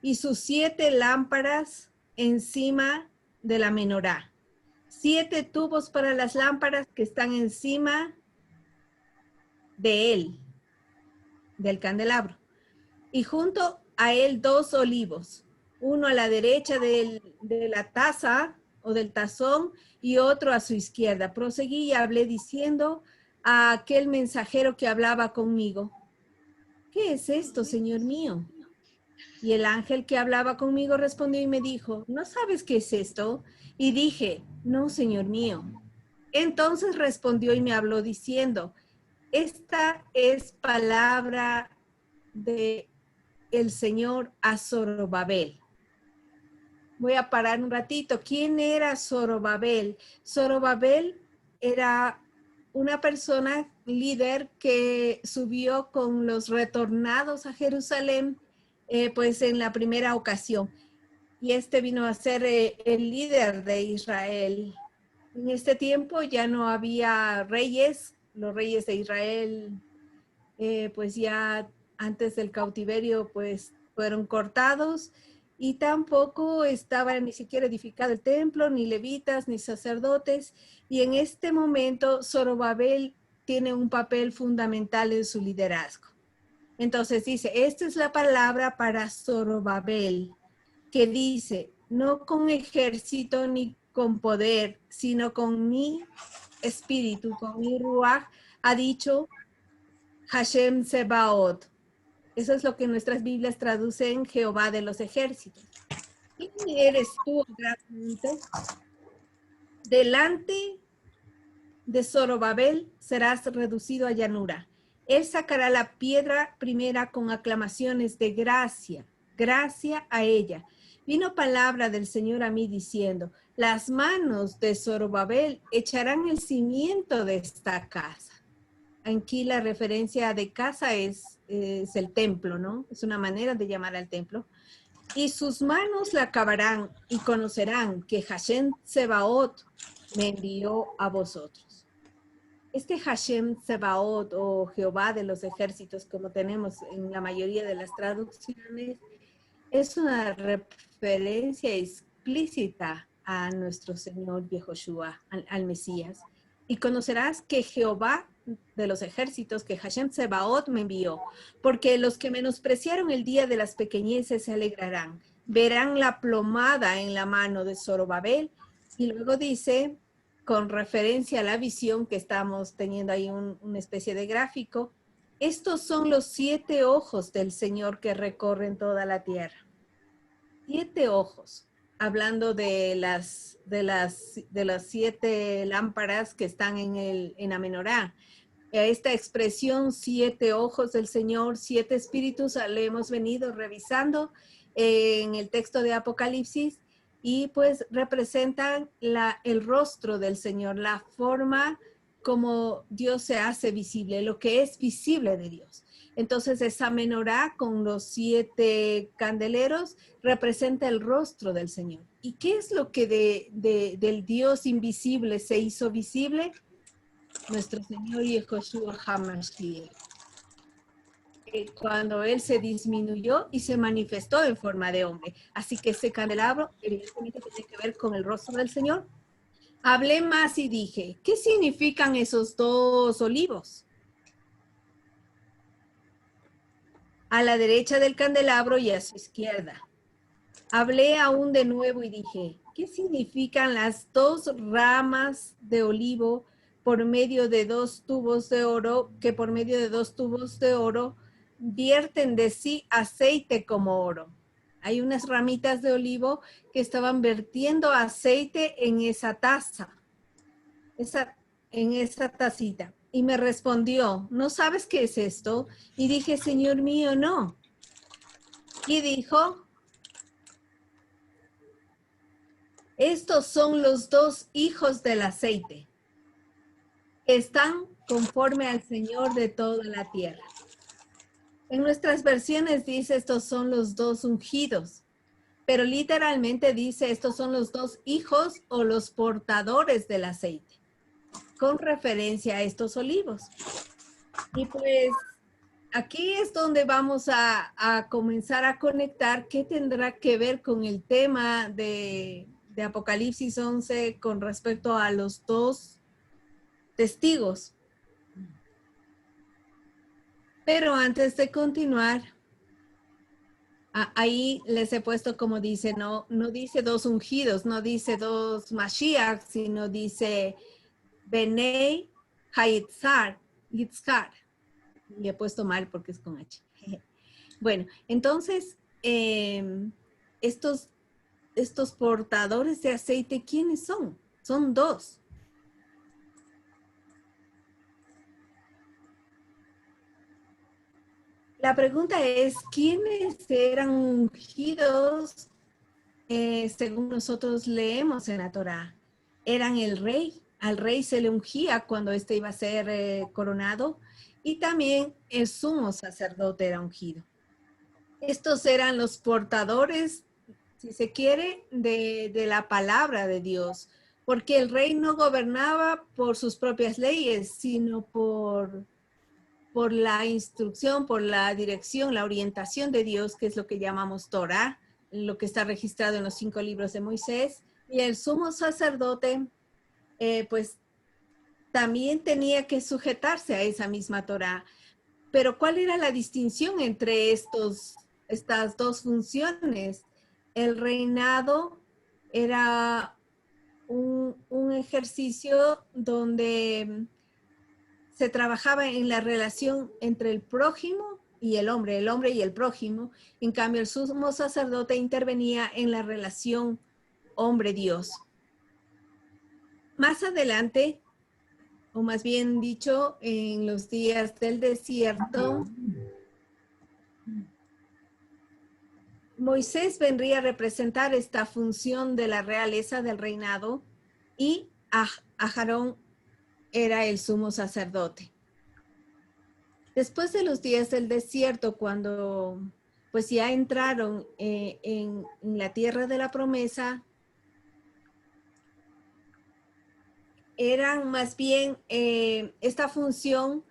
y sus 7 lámparas encima de la menorá. 7 tubos para las lámparas que están encima de él, del candelabro. Y junto a él 2 olivos, uno a la derecha de la taza o del tazón y otro a su izquierda. Proseguí y hablé diciendo a aquel mensajero que hablaba conmigo, ¿qué es esto, Señor mío? Y el ángel que hablaba conmigo respondió y me dijo, ¿no sabes qué es esto? Y dije, no, Señor mío. Entonces respondió y me habló diciendo, esta es palabra de el Señor a Zorobabel. Voy a parar un ratito. ¿Quién era Zorobabel? Zorobabel era una persona líder que subió con los retornados a Jerusalén, pues en la primera ocasión. Y este vino a ser el líder de Israel. En este tiempo ya no había reyes, los reyes de Israel, pues ya antes del cautiverio, pues fueron cortados y tampoco estaba ni siquiera edificado el templo, ni levitas, ni sacerdotes. Y en este momento Zorobabel tiene un papel fundamental en su liderazgo. Entonces dice, esta es la palabra para Zorobabel, que dice, no con ejército ni con poder, sino con mi espíritu, con mi ruaj, ha dicho Hashem Sebaot. Eso es lo que nuestras Biblias traducen Jehová de los ejércitos. ¿Quién eres tú, realmente? Delante de Zorobabel serás reducido a llanura. Él sacará la piedra primera con aclamaciones de gracia, gracia a ella. Vino palabra del Señor a mí diciendo, las manos de Zorobabel echarán el cimiento de esta casa. Aquí la referencia de casa es el templo, ¿no? Es una manera de llamar al templo. Y sus manos la acabarán y conocerán que Hashem Sebaot me envió a vosotros. Este Hashem Sebaot o Jehová de los ejércitos, como tenemos en la mayoría de las traducciones, es una referencia explícita a nuestro Señor Yehoshua, al Mesías. Y conocerás que Jehová de los ejércitos, que Hashem Sebaot me envió, porque los que menospreciaron el día de las pequeñeces se alegrarán, verán la plomada en la mano de Zorobabel. Y luego dice, con referencia a la visión que estamos teniendo ahí una especie de gráfico, estos son los 7 ojos del Señor que recorren toda la tierra. 7 ojos, hablando de las 7 lámparas que están en la menorá. Esta expresión 7 ojos del Señor, 7 espíritus, la hemos venido revisando en el texto de Apocalipsis y pues representan el rostro del Señor, la forma como Dios se hace visible, lo que es visible de Dios. Entonces esa menorá con los 7 candeleros representa el rostro del Señor. ¿Y qué es lo que del Dios invisible se hizo visible? Nuestro Señor Yehoshua HaMashiach. Cuando Él se disminuyó y se manifestó en forma de hombre. Así que ese candelabro evidentemente tiene que ver con el rostro del Señor. Hablé más y dije, ¿qué significan esos 2 olivos? A la derecha del candelabro y a su izquierda. Hablé aún de nuevo y dije, ¿qué significan las 2 ramas de olivo por medio de 2 tubos de oro, que por medio de 2 tubos de oro vierten de sí aceite como oro? Hay unas ramitas de olivo que estaban vertiendo aceite en esa taza, en esa tacita. Y me respondió, ¿no sabes qué es esto? Y dije, Señor mío, no. Y dijo, estos son los 2 hijos del aceite. Están conforme al Señor de toda la tierra. En nuestras versiones dice, estos son los 2 ungidos. Pero literalmente dice, estos son los 2 hijos o los portadores del aceite, con referencia a estos olivos. Y pues aquí es donde vamos a comenzar a conectar qué tendrá que ver con el tema de Apocalipsis 11 con respecto a los 2 testigos. Pero antes de continuar, ahí les he puesto como dice, no dice 2 ungidos, no dice 2 Mashiach, sino dice Benei Hayitzhar, Yitzhar. Y he puesto mal porque es con H. Bueno, entonces, estos portadores de aceite, ¿quiénes son? Son 2. La pregunta es, ¿quiénes eran ungidos según nosotros leemos en la Torá? Eran el rey. Al rey se le ungía cuando éste iba a ser coronado, y también el sumo sacerdote era ungido. Estos eran los portadores, si se quiere, de la palabra de Dios, porque el rey no gobernaba por sus propias leyes, sino por la instrucción, por la dirección, la orientación de Dios, que es lo que llamamos Torah, lo que está registrado en los 5 libros de Moisés. Y el sumo sacerdote, pues también tenía que sujetarse a esa misma Torah. Pero ¿cuál era la distinción entre estas dos funciones? El reinado era un ejercicio donde se trabajaba en la relación entre el prójimo y el hombre y el prójimo. En cambio, el sumo sacerdote intervenía en la relación hombre-Dios. Más adelante, o más bien dicho, en los días del desierto, Moisés vendría a representar esta función de la realeza del reinado, y Aarón era el sumo sacerdote. Después de los días del desierto, cuando pues ya entraron en la tierra de la promesa, eran más bien esta función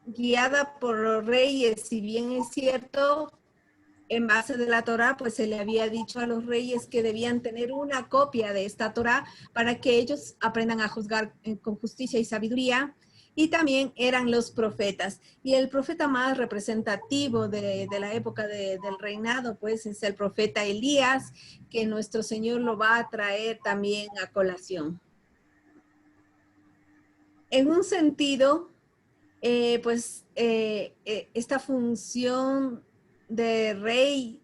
guiada por los reyes. Si bien es cierto, en base de la Torá, pues se le había dicho a los reyes que debían tener una copia de esta Torá para que ellos aprendan a juzgar con justicia y sabiduría. Y también eran los profetas. Y el profeta más representativo de la época del reinado, pues es el profeta Elías, que nuestro Señor lo va a traer también a colación. En un sentido, esta función de rey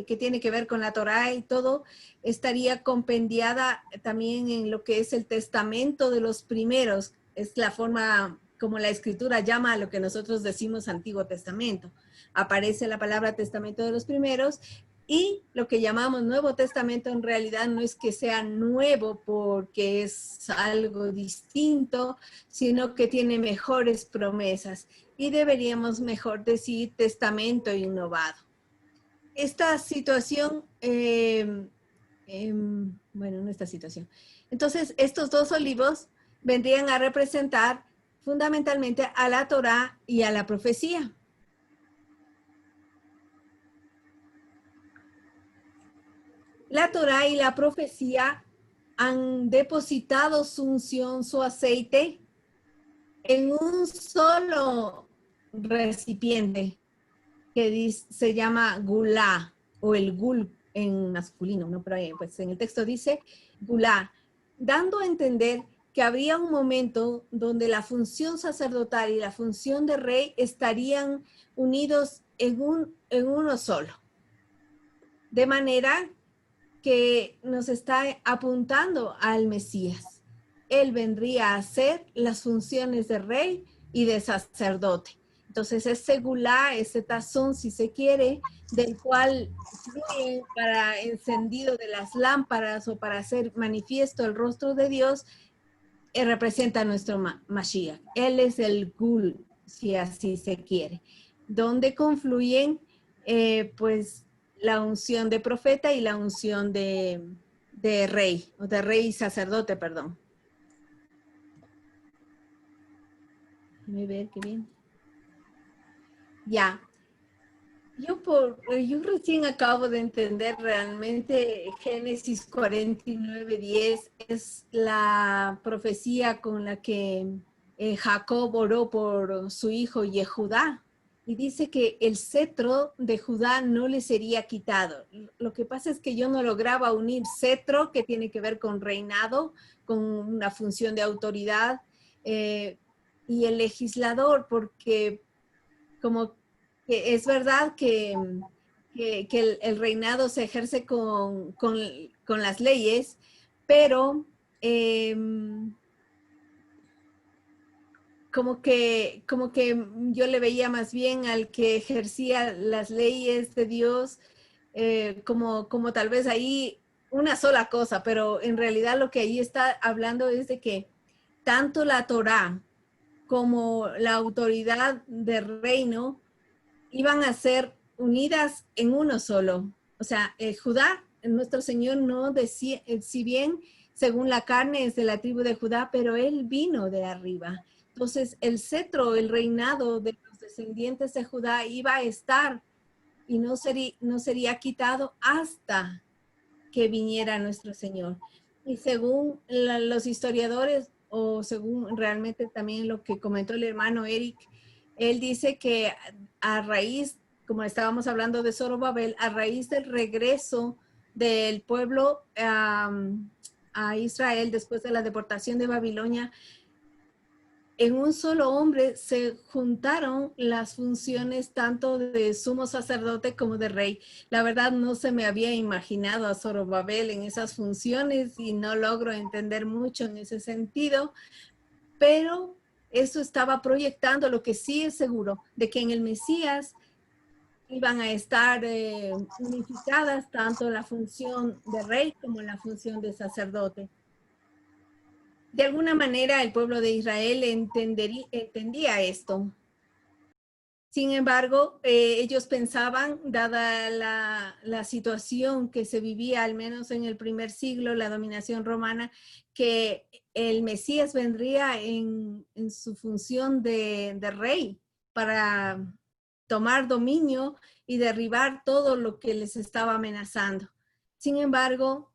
que tiene que ver con la Torá y todo, estaría compendiada también en lo que es el testamento de los primeros. Es la forma como la escritura llama a lo que nosotros decimos Antiguo Testamento. Aparece la palabra testamento de los primeros, y lo que llamamos Nuevo Testamento en realidad no es que sea nuevo porque es algo distinto, sino que tiene mejores promesas, y deberíamos mejor decir testamento innovado. Esta situación, bueno, no esta situación. Entonces, estos dos olivos vendrían a representar fundamentalmente a la Torá y a la profecía. La Torá y la profecía han depositado su unción, su aceite, en un solo recipiente que se llama gulá, o el gul en masculino, ¿no? Pero pues en el texto dice gulá, dando a entender que habría un momento donde la función sacerdotal y la función de rey estarían unidos en uno solo. De manera que nos está apuntando al Mesías. Él vendría a hacer las funciones de rey y de sacerdote. Entonces ese gulá, ese tazón, si se quiere, del cual fluye para encendido de las lámparas o para hacer manifiesto el rostro de Dios, representa a nuestro Mashiach. Él es el gul, si así se quiere, donde confluyen pues la unción de profeta y la unción de rey, o de rey y sacerdote, perdón. Déjame ver qué bien. Ya. Yo recién acabo de entender realmente Génesis 49:10 es la profecía con la que Jacob oró por su hijo Yehudá, y dice que el cetro de Judá no le sería quitado. Lo que pasa es que yo no lograba unir cetro, que tiene que ver con reinado, con una función de autoridad, y el legislador, porque como que es verdad que el reinado se ejerce con las leyes, pero como que yo le veía más bien al que ejercía las leyes de Dios, como tal vez ahí una sola cosa, pero en realidad lo que ahí está hablando es de que tanto la Torá como la autoridad del reino iban a ser unidas en uno solo. O sea, Judá, nuestro Señor no decía, si bien según la carne es de la tribu de Judá, pero él vino de arriba. Entonces, el cetro, el reinado de los descendientes de Judá iba a estar y no sería quitado hasta que viniera nuestro Señor. Y según los historiadores, o según realmente también lo que comentó el hermano Eric, él dice que a raíz, como estábamos hablando de Zorobabel, a raíz del regreso del pueblo a Israel después de la deportación de Babilonia, en un solo hombre se juntaron las funciones tanto de sumo sacerdote como de rey. La verdad no se me había imaginado a Zorobabel en esas funciones y no logro entender mucho en ese sentido, pero eso estaba proyectando lo que sí es seguro, de que en el Mesías iban a estar unificadas tanto la función de rey como la función de sacerdote. De alguna manera el pueblo de Israel entendía esto. Sin embargo, ellos pensaban, dada la situación que se vivía, al menos en el primer siglo, la dominación romana, que el Mesías vendría en su función de rey para tomar dominio y derribar todo lo que les estaba amenazando. Sin embargo,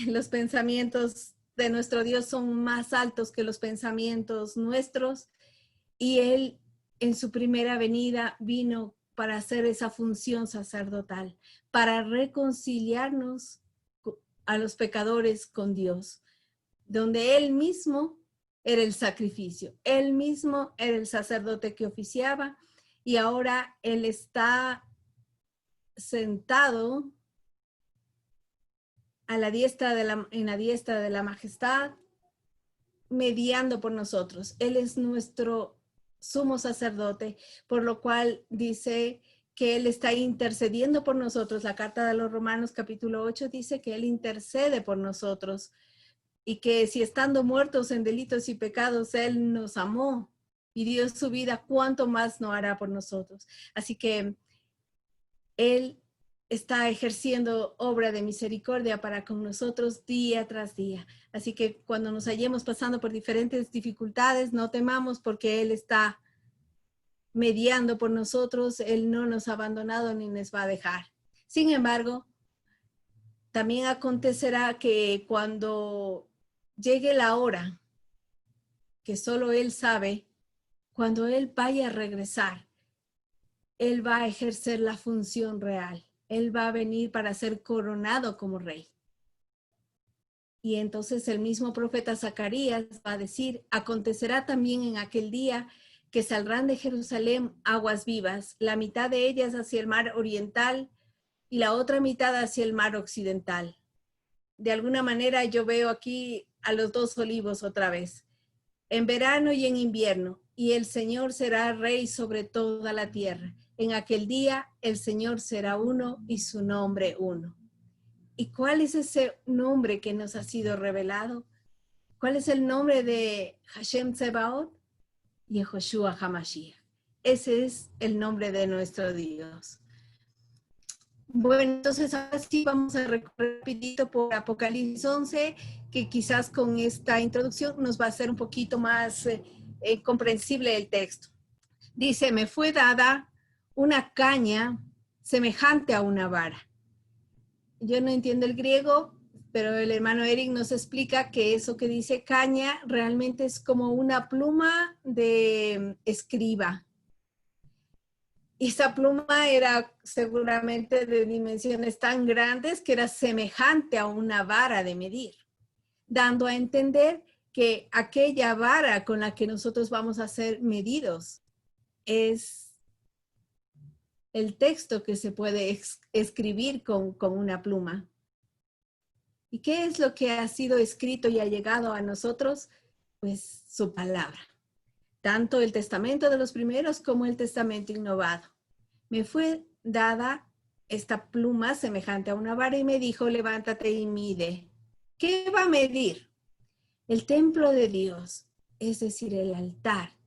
los pensamientos de nuestro Dios son más altos que los pensamientos nuestros y Él en su primera venida vino para hacer esa función sacerdotal, para reconciliarnos a los pecadores con Dios, donde Él mismo era el sacrificio, Él mismo era el sacerdote que oficiaba y ahora Él está sentado en la diestra de la majestad, mediando por nosotros. Él es nuestro sumo sacerdote, por lo cual dice que Él está intercediendo por nosotros. La carta de los Romanos capítulo 8 dice que Él intercede por nosotros y que si estando muertos en delitos y pecados, Él nos amó y dio su vida, ¿cuánto más no hará por nosotros? Así que Él está ejerciendo obra de misericordia para con nosotros día tras día. Así que cuando nos hallemos pasando por diferentes dificultades, no temamos porque Él está mediando por nosotros. Él no nos ha abandonado ni nos va a dejar. Sin embargo, también acontecerá que cuando llegue la hora, que solo Él sabe, cuando Él vaya a regresar, Él va a ejercer la función real. Él va a venir para ser coronado como rey. Y entonces el mismo profeta Zacarías va a decir, acontecerá también en aquel día que saldrán de Jerusalén aguas vivas, la mitad de ellas hacia el mar oriental y la otra mitad hacia el mar occidental. De alguna manera yo veo aquí a los dos olivos otra vez, en verano y en invierno, y el Señor será rey sobre toda la tierra. En aquel día el Señor será uno y su nombre uno. ¿Y cuál es ese nombre que nos ha sido revelado? ¿Cuál es el nombre de Hashem Tsebaot? Yehoshua HaMashiach. Ese es el nombre de nuestro Dios. Bueno, entonces ahora sí vamos a recorrer rapidito por Apocalipsis 11, que quizás con esta introducción nos va a hacer un poquito más comprensible el texto. Dice, me fue dada una caña semejante a una vara. Yo no entiendo el griego, pero el hermano Eric nos explica que eso que dice caña realmente es como una pluma de escriba. Y esa pluma era seguramente de dimensiones tan grandes que era semejante a una vara de medir, dando a entender que aquella vara con la que nosotros vamos a ser medidos es el texto que se puede escribir con una pluma. ¿Y qué es lo que ha sido escrito y ha llegado a nosotros? Pues su palabra. tanto el testamento de los primeros como el testamento innovado. Me fue dada esta pluma semejante a una vara y me dijo, levántate y mide. ¿Qué va a medir? El templo de Dios, es decir, el altar,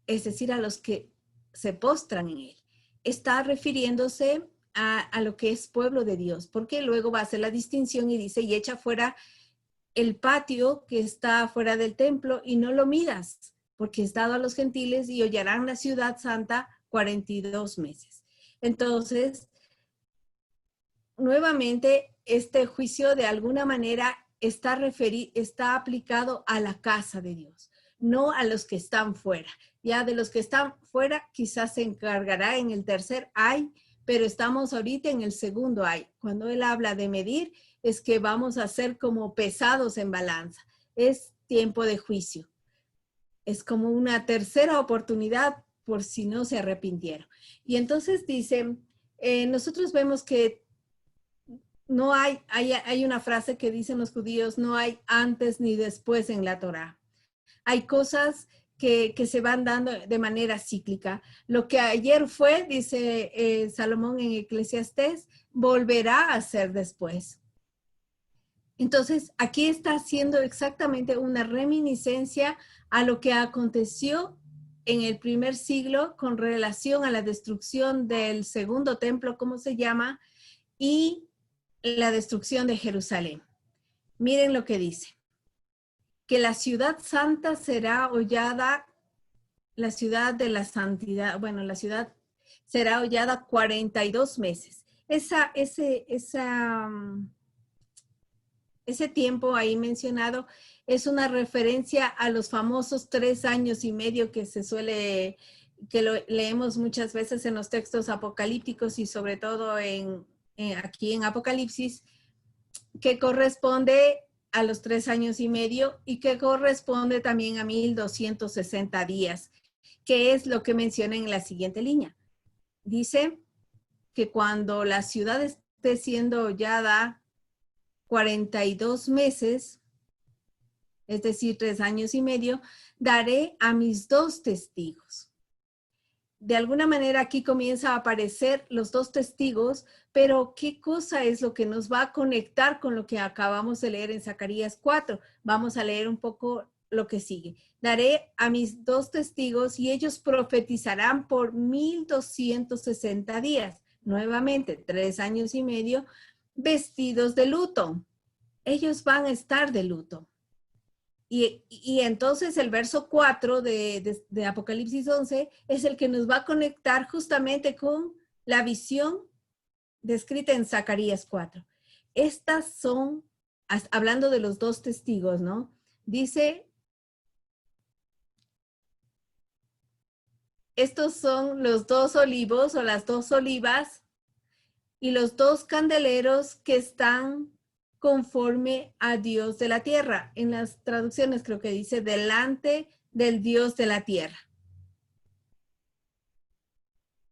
es decir, a los que se postran en él. Está refiriéndose a lo que es pueblo de Dios, porque luego va a hacer la distinción y dice, y echa fuera el patio que está fuera del templo y no lo midas, porque es dado a los gentiles y hollarán la ciudad santa 42 meses. Entonces, nuevamente, este juicio de alguna manera está aplicado a la casa de Dios, no a los que están fuera. Ya de los que están fuera quizás se encargará en el tercer ay, pero estamos ahorita en el segundo ay. Cuando él habla de medir, es que vamos a ser como pesados en balanza. Es tiempo de juicio. Es como una tercera oportunidad por si no se arrepintieron. Y entonces dice, nosotros vemos que no hay una frase que dicen los judíos, no hay antes ni después en la Torá. Hay cosas que se van dando de manera cíclica. Lo que ayer fue, dice Salomón en Eclesiastés, volverá a ser después. Entonces, aquí está haciendo exactamente una reminiscencia a lo que aconteció en el primer siglo con relación a la destrucción del segundo templo, ¿cómo se llama? Y la destrucción de Jerusalén. Miren lo que dice. Que la ciudad santa será hollada, la ciudad de la santidad, bueno, la ciudad será hollada 42 meses. Ese tiempo ahí mencionado es una referencia a los famosos 3 años y medio que que lo leemos muchas veces en los textos apocalípticos y sobre todo aquí en Apocalipsis, que corresponde a los 3 años y medio y que corresponde también a 1260 días, que es lo que menciona en la siguiente línea. Dice que cuando la ciudad esté siendo hollada 42 meses, es decir, 3 años y medio, daré a mis 2 testigos. De alguna manera aquí comienza a aparecer los 2 testigos, pero ¿qué cosa es lo que nos va a conectar con lo que acabamos de leer en Zacarías 4? Vamos a leer un poco lo que sigue. Daré a mis 2 testigos y ellos profetizarán por 1260 días. Nuevamente, 3 años y medio, vestidos de luto. Ellos van a estar de luto. Y entonces el verso 4 de Apocalipsis 11 es el que nos va a conectar justamente con la visión descrita en Zacarías 4. Estas son, hablando de los 2 testigos, ¿no? Dice, estos son los 2 olivos o las 2 olivas y los 2 candeleros que están conforme a Dios de la tierra. En las traducciones creo que dice delante del Dios de la tierra.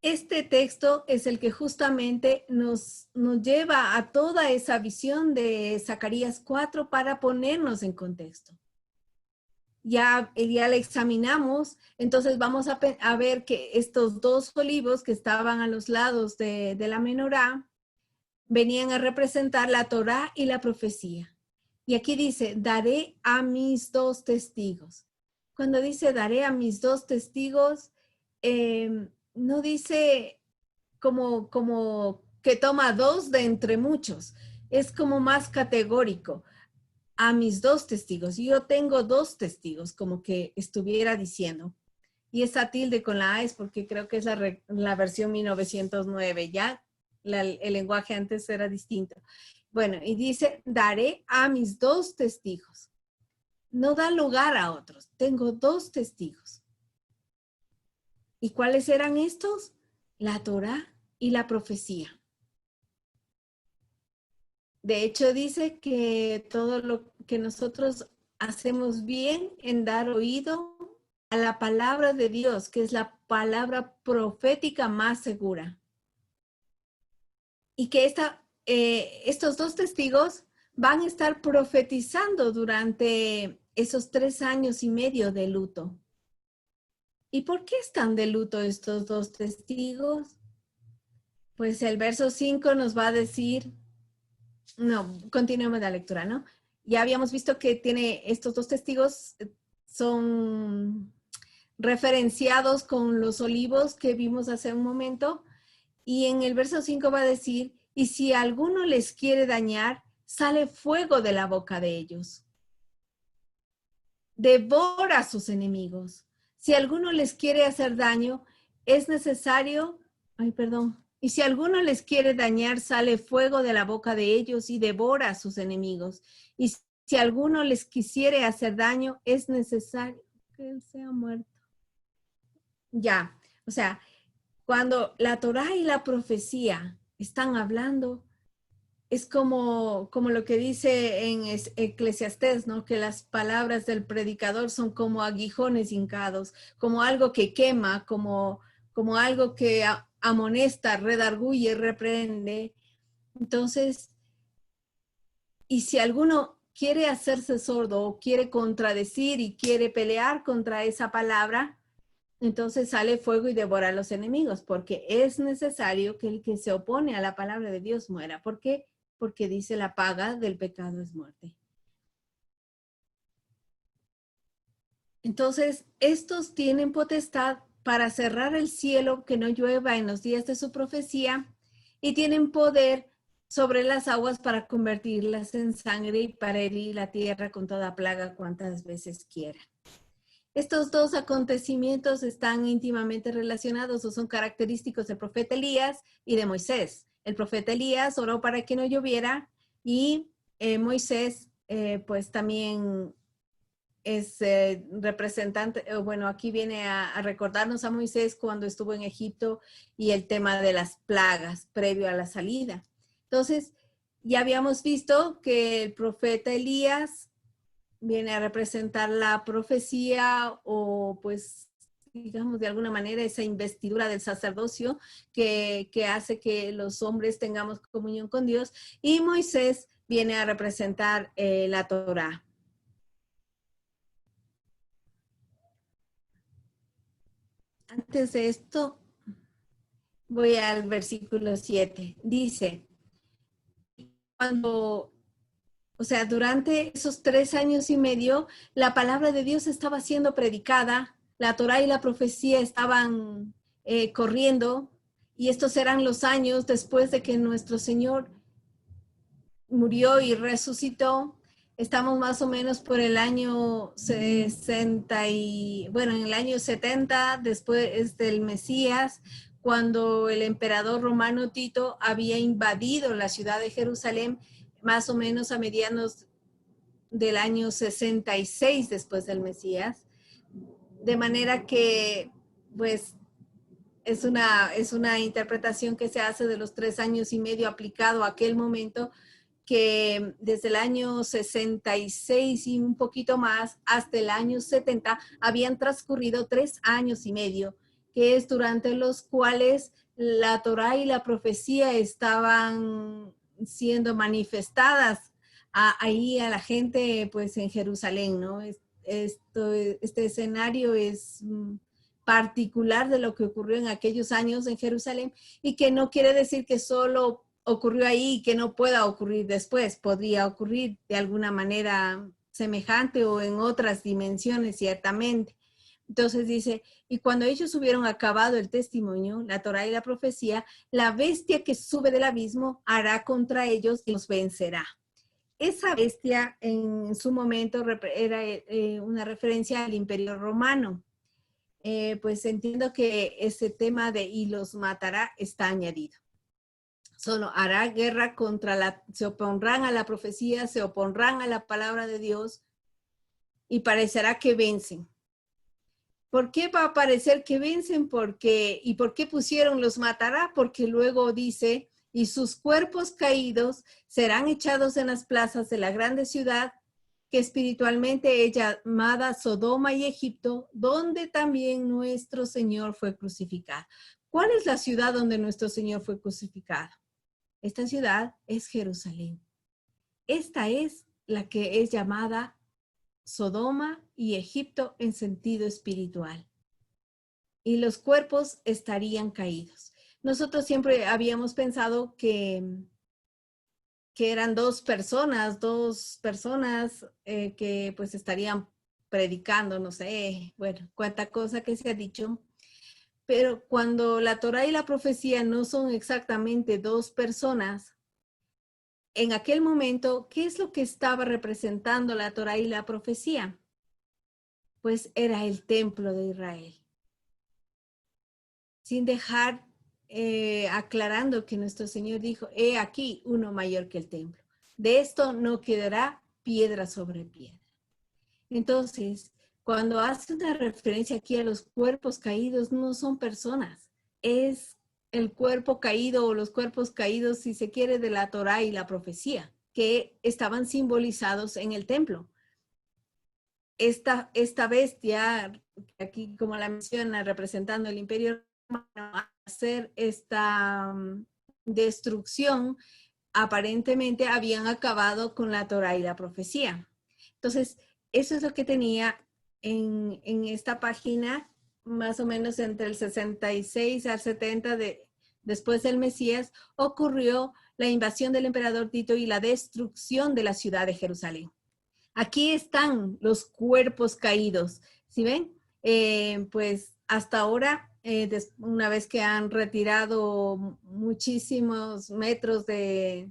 Este texto es el que justamente nos lleva a toda esa visión de Zacarías 4 para ponernos en contexto. Ya la examinamos, entonces vamos a ver que estos 2 olivos que estaban a los lados de la menorá venían a representar la Torá y la profecía. Y aquí dice, daré a mis 2 testigos. Cuando dice daré a mis 2 testigos, no dice como que toma 2 de entre muchos. Es como más categórico. A mis 2 testigos. Yo tengo 2 testigos, como que estuviera diciendo. Y esa tilde con la A es porque creo que es la versión 1909, ¿ya? El lenguaje antes era distinto. Bueno, y dice, daré a mis 2 testigos. No da lugar a otros. Tengo 2 testigos. ¿Y cuáles eran estos? La Torá y la profecía. De hecho, dice que todo lo que nosotros hacemos bien en dar oído a la palabra de Dios, que es la palabra profética más segura. Y que estos 2 testigos van a estar profetizando durante esos 3 años y medio de luto. ¿Y por qué están de luto estos dos testigos? Pues el verso 5 nos va a decir, no, continuemos la lectura, ¿no? Ya habíamos visto que tiene estos dos testigos, son referenciados con los olivos que vimos hace un momento, y en el verso 5 va a decir, y si alguno les quiere dañar, sale fuego de la boca de ellos. Devora a sus enemigos. Si alguno les quiere hacer daño, es necesario, y si alguno les quiere dañar, sale fuego de la boca de ellos y devora a sus enemigos. Y si alguno les quisiere hacer daño, es necesario que él sea muerto. Ya, o sea, cuando la Torá y la profecía están hablando, es como lo que dice en Eclesiastés, ¿no? Que las palabras del predicador son como aguijones hincados, como algo que quema, como algo que amonesta, redarguye, reprende. Entonces, y si alguno quiere hacerse sordo o quiere contradecir y quiere pelear contra esa palabra, entonces sale fuego y devora a los enemigos, porque es necesario que el que se opone a la palabra de Dios muera. ¿Por qué? Porque dice la paga del pecado es muerte. Entonces, estos tienen potestad para cerrar el cielo, que no llueva en los días de su profecía, y tienen poder sobre las aguas para convertirlas en sangre y para herir la tierra con toda plaga cuantas veces quieran. Estos dos acontecimientos están íntimamente relacionados o son característicos del profeta Elías y de Moisés. El profeta Elías oró para que no lloviera y Moisés pues también es representante, bueno, aquí viene a recordarnos a Moisés cuando estuvo en Egipto y el tema de las plagas previo a la salida. Entonces, ya habíamos visto que el profeta Elías viene a representar la profecía o pues digamos de alguna manera esa investidura del sacerdocio que hace que los hombres tengamos comunión con Dios, y Moisés viene a representar la Torá. Antes de esto, voy al versículo 7. Dice, o sea, durante esos 3 años y medio, la palabra de Dios estaba siendo predicada, la Torá y la profecía estaban corriendo, y estos eran los años después de que nuestro Señor murió y resucitó. Estamos más o menos por el año 60 en el año 70 después del Mesías, cuando el emperador romano Tito había invadido la ciudad de Jerusalén, más o menos a mediados del año 66 después del Mesías. De manera que, pues, es una interpretación que se hace de los 3 años y medio aplicado a aquel momento, que desde el año 66 y un poquito más hasta el año 70 habían transcurrido 3 años y medio, que es durante los cuales la Torá y la profecía estaban siendo manifestadas ahí a la gente pues en Jerusalén, ¿no? Este escenario es particular de lo que ocurrió en aquellos años en Jerusalén, y que no quiere decir que solo ocurrió ahí y que no pueda ocurrir después. Podría ocurrir de alguna manera semejante o en otras dimensiones, ciertamente. Entonces dice, y cuando ellos hubieron acabado el testimonio, la Torá y la profecía, la bestia que sube del abismo hará contra ellos y los vencerá. Esa bestia en su momento era una referencia al Imperio Romano. Pues entiendo que ese tema de y los matará está añadido. Solo hará guerra se opondrán a la profecía, se opondrán a la palabra de Dios y parecerá que vencen. ¿Por qué va a parecer que vencen? ¿Y por qué pusieron los matará? Porque luego dice, y sus cuerpos caídos serán echados en las plazas de la grande ciudad, que espiritualmente es llamada Sodoma y Egipto, donde también nuestro Señor fue crucificado. ¿Cuál es la ciudad donde nuestro Señor fue crucificado? Esta ciudad es Jerusalén. Esta es la que es llamada Sodoma y Egipto en sentido espiritual. y los cuerpos estarían caídos. Nosotros siempre habíamos pensado que eran dos personas que pues estarían predicando, no sé, bueno, cuánta cosa que se ha dicho. Pero cuando la Torá y la profecía no son exactamente dos personas, en aquel momento, ¿qué es lo que estaba representando la Torá y la profecía? Pues era el templo de Israel. Sin dejar aclarando que nuestro Señor dijo, he aquí uno mayor que el templo. De esto no quedará piedra sobre piedra. Entonces, cuando hace una referencia aquí a los cuerpos caídos, no son personas, es el cuerpo caído o los cuerpos caídos, si se quiere, de la Torá y la profecía, que estaban simbolizados en el templo. Esta bestia, aquí como la menciona, representando el imperio romano, hacer esta destrucción, aparentemente habían acabado con la Torá y la profecía. Entonces, eso es lo que tenía en esta página, más o menos entre el 66 al 70 después del Mesías, ocurrió la invasión del emperador Tito y la destrucción de la ciudad de Jerusalén. Aquí están los cuerpos caídos, ¿sí ven? Pues hasta ahora, una vez que han retirado muchísimos metros de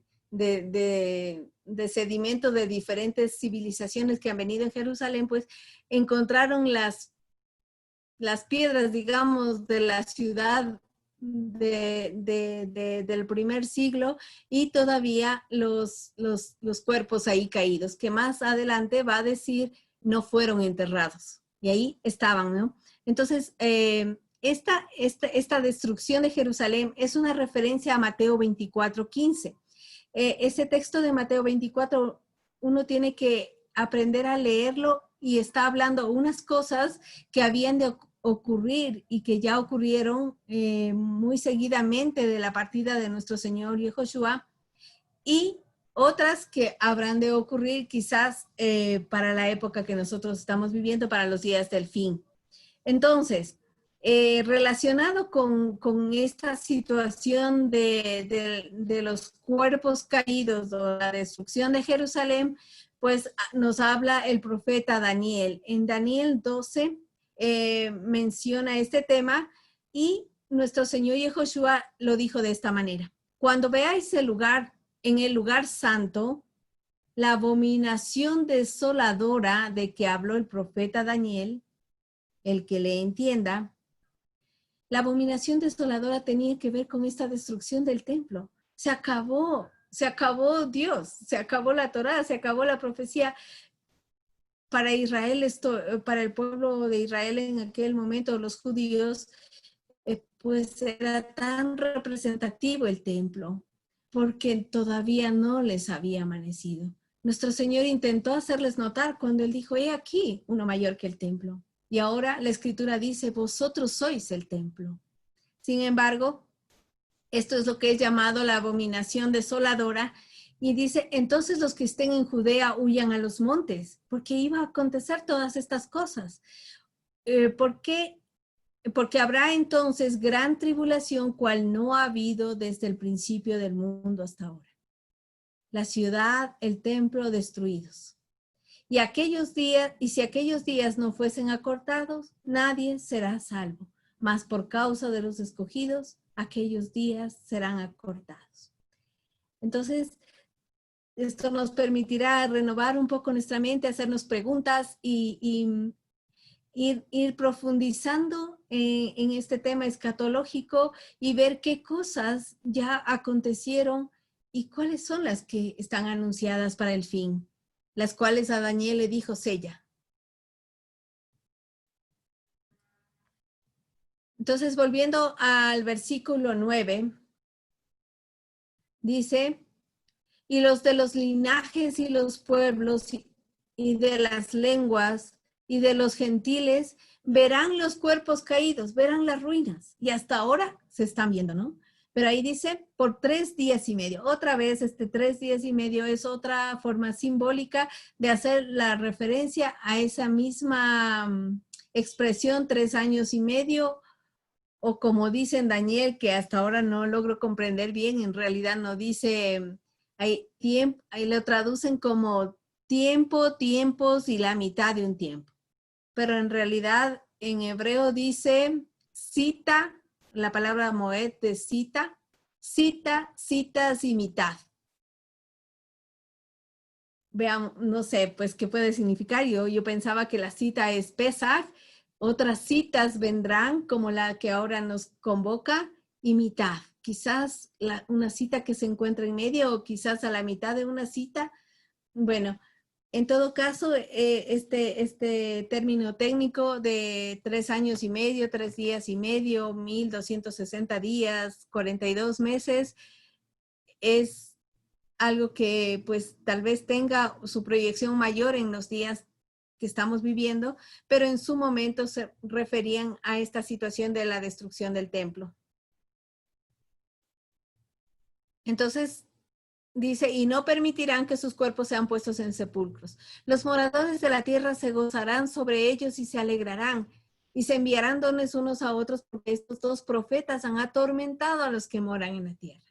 sedimento de diferentes civilizaciones que han venido en Jerusalén, pues encontraron las piedras, digamos, de la ciudad del primer siglo y todavía los cuerpos ahí caídos, que más adelante va a decir no fueron enterrados. Y ahí estaban, ¿no? Entonces, esta destrucción de Jerusalén es una referencia a Mateo 24:15. Ese texto de Mateo 24, uno tiene que aprender a leerlo y está hablando unas cosas que habían de ocurrir y que ya ocurrieron muy seguidamente de la partida de nuestro Señor Yehoshua, y otras que habrán de ocurrir quizás para la época que nosotros estamos viviendo, para los días del fin. Entonces, relacionado con esta situación de los cuerpos caídos o la destrucción de Jerusalén, pues nos habla el profeta Daniel. En Daniel 12 menciona este tema y nuestro Señor Yehoshua lo dijo de esta manera. Cuando veáis el lugar, en el lugar santo, la abominación desoladora de que habló el profeta Daniel, el que le entienda, la abominación desoladora tenía que ver con esta destrucción del templo. Se acabó Dios, se acabó la Torá, se acabó la profecía. Para Israel, para el pueblo de Israel en aquel momento, los judíos, pues era tan representativo el templo, porque todavía no les había amanecido. Nuestro Señor intentó hacerles notar cuando Él dijo, he aquí uno mayor que el templo. Y ahora la Escritura dice, vosotros sois el templo. Sin embargo, esto es lo que es llamado la abominación desoladora. Y dice, entonces los que estén en Judea huyan a los montes, porque iba a acontecer todas estas cosas. ¿Por qué? Porque habrá entonces gran tribulación, cual no ha habido desde el principio del mundo hasta ahora. La ciudad, el templo destruidos. Y si aquellos días no fuesen acortados, nadie será salvo. Mas por causa de los escogidos, aquellos días serán acortados. Entonces, esto nos permitirá renovar un poco nuestra mente, hacernos preguntas y ir profundizando en este tema escatológico y ver qué cosas ya acontecieron y cuáles son las que están anunciadas para el fin, las cuales a Daniel le dijo, sella. Entonces, volviendo al versículo 9, dice, y los de los linajes y los pueblos y de las lenguas y de los gentiles verán los cuerpos caídos, verán las ruinas. Y hasta ahora se están viendo, ¿no? Pero ahí dice, por 3 días y medio. Otra vez, 3 días y medio es otra forma simbólica de hacer la referencia a esa misma expresión, 3 años y medio o como dice en Daniel, que hasta ahora no logro comprender bien, en realidad no dice, hay tiempo, ahí lo traducen como tiempo, tiempos y la mitad de un tiempo. Pero en realidad en hebreo dice cita, la palabra moed de cita, cita, citas y mitad. Veamos, no sé, pues, ¿qué puede significar? Yo pensaba que la cita es Pesach, otras citas vendrán como la que ahora nos convoca y mitad. Quizás una cita que se encuentra en medio o quizás a la mitad de una cita. Bueno, en todo caso, este término técnico de 3 años y medio, 3 días y medio, 1260 días, 42 meses, es algo que pues tal vez tenga su proyección mayor en los días que estamos viviendo, pero en su momento se referían a esta situación de la destrucción del templo. Entonces, dice, y no permitirán que sus cuerpos sean puestos en sepulcros. Los moradores de la tierra se gozarán sobre ellos y se alegrarán, y se enviarán dones unos a otros, porque estos dos profetas han atormentado a los que moran en la tierra.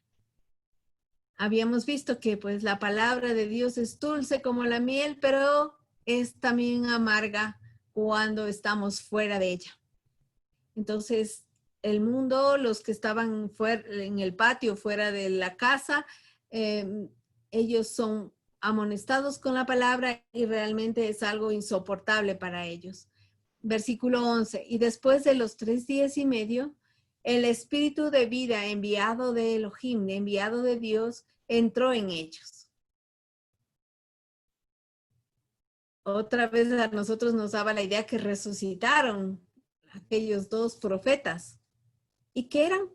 Habíamos visto que pues la palabra de Dios es dulce como la miel, pero es también amarga cuando estamos fuera de ella. Entonces, el mundo, los que estaban fuera, en el patio, fuera de la casa, ellos son amonestados con la palabra y realmente es algo insoportable para ellos. Versículo 11, y después de los 3 días y medio, el espíritu de vida enviado de Elohim, enviado de Dios, entró en ellos. Otra vez a nosotros nos daba la idea que resucitaron aquellos dos profetas. ¿Y qué eran?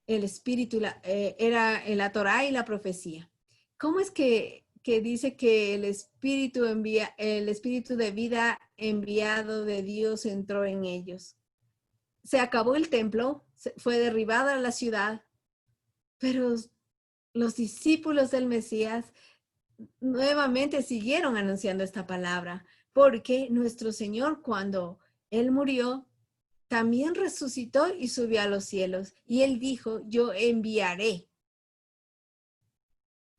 El espíritu, era la Torá y la profecía. ¿Cómo es que dice que el espíritu de vida enviado de Dios entró en ellos? Se acabó el templo, fue derribada la ciudad, pero los discípulos del Mesías nuevamente siguieron anunciando esta palabra, porque nuestro Señor, cuando Él murió, también resucitó y subió a los cielos. Y Él dijo, yo enviaré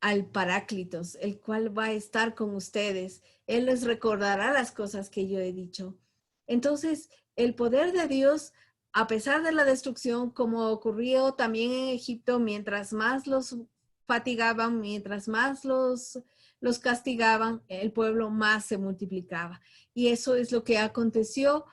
al Paráclitos, el cual va a estar con ustedes. Él les recordará las cosas que yo he dicho. Entonces, el poder de Dios, a pesar de la destrucción, como ocurrió también en Egipto, mientras más los fatigaban, mientras más los castigaban, el pueblo más se multiplicaba. Y eso es lo que aconteció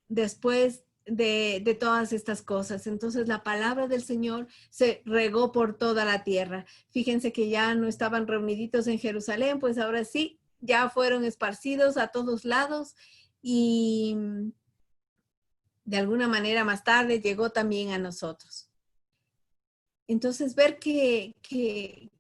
después de todas estas cosas. Entonces la palabra del Señor se regó por toda la tierra. Fíjense que ya no estaban reuniditos en Jerusalén, pues ahora sí, ya fueron esparcidos a todos lados y de alguna manera más tarde llegó también a nosotros. Entonces ver que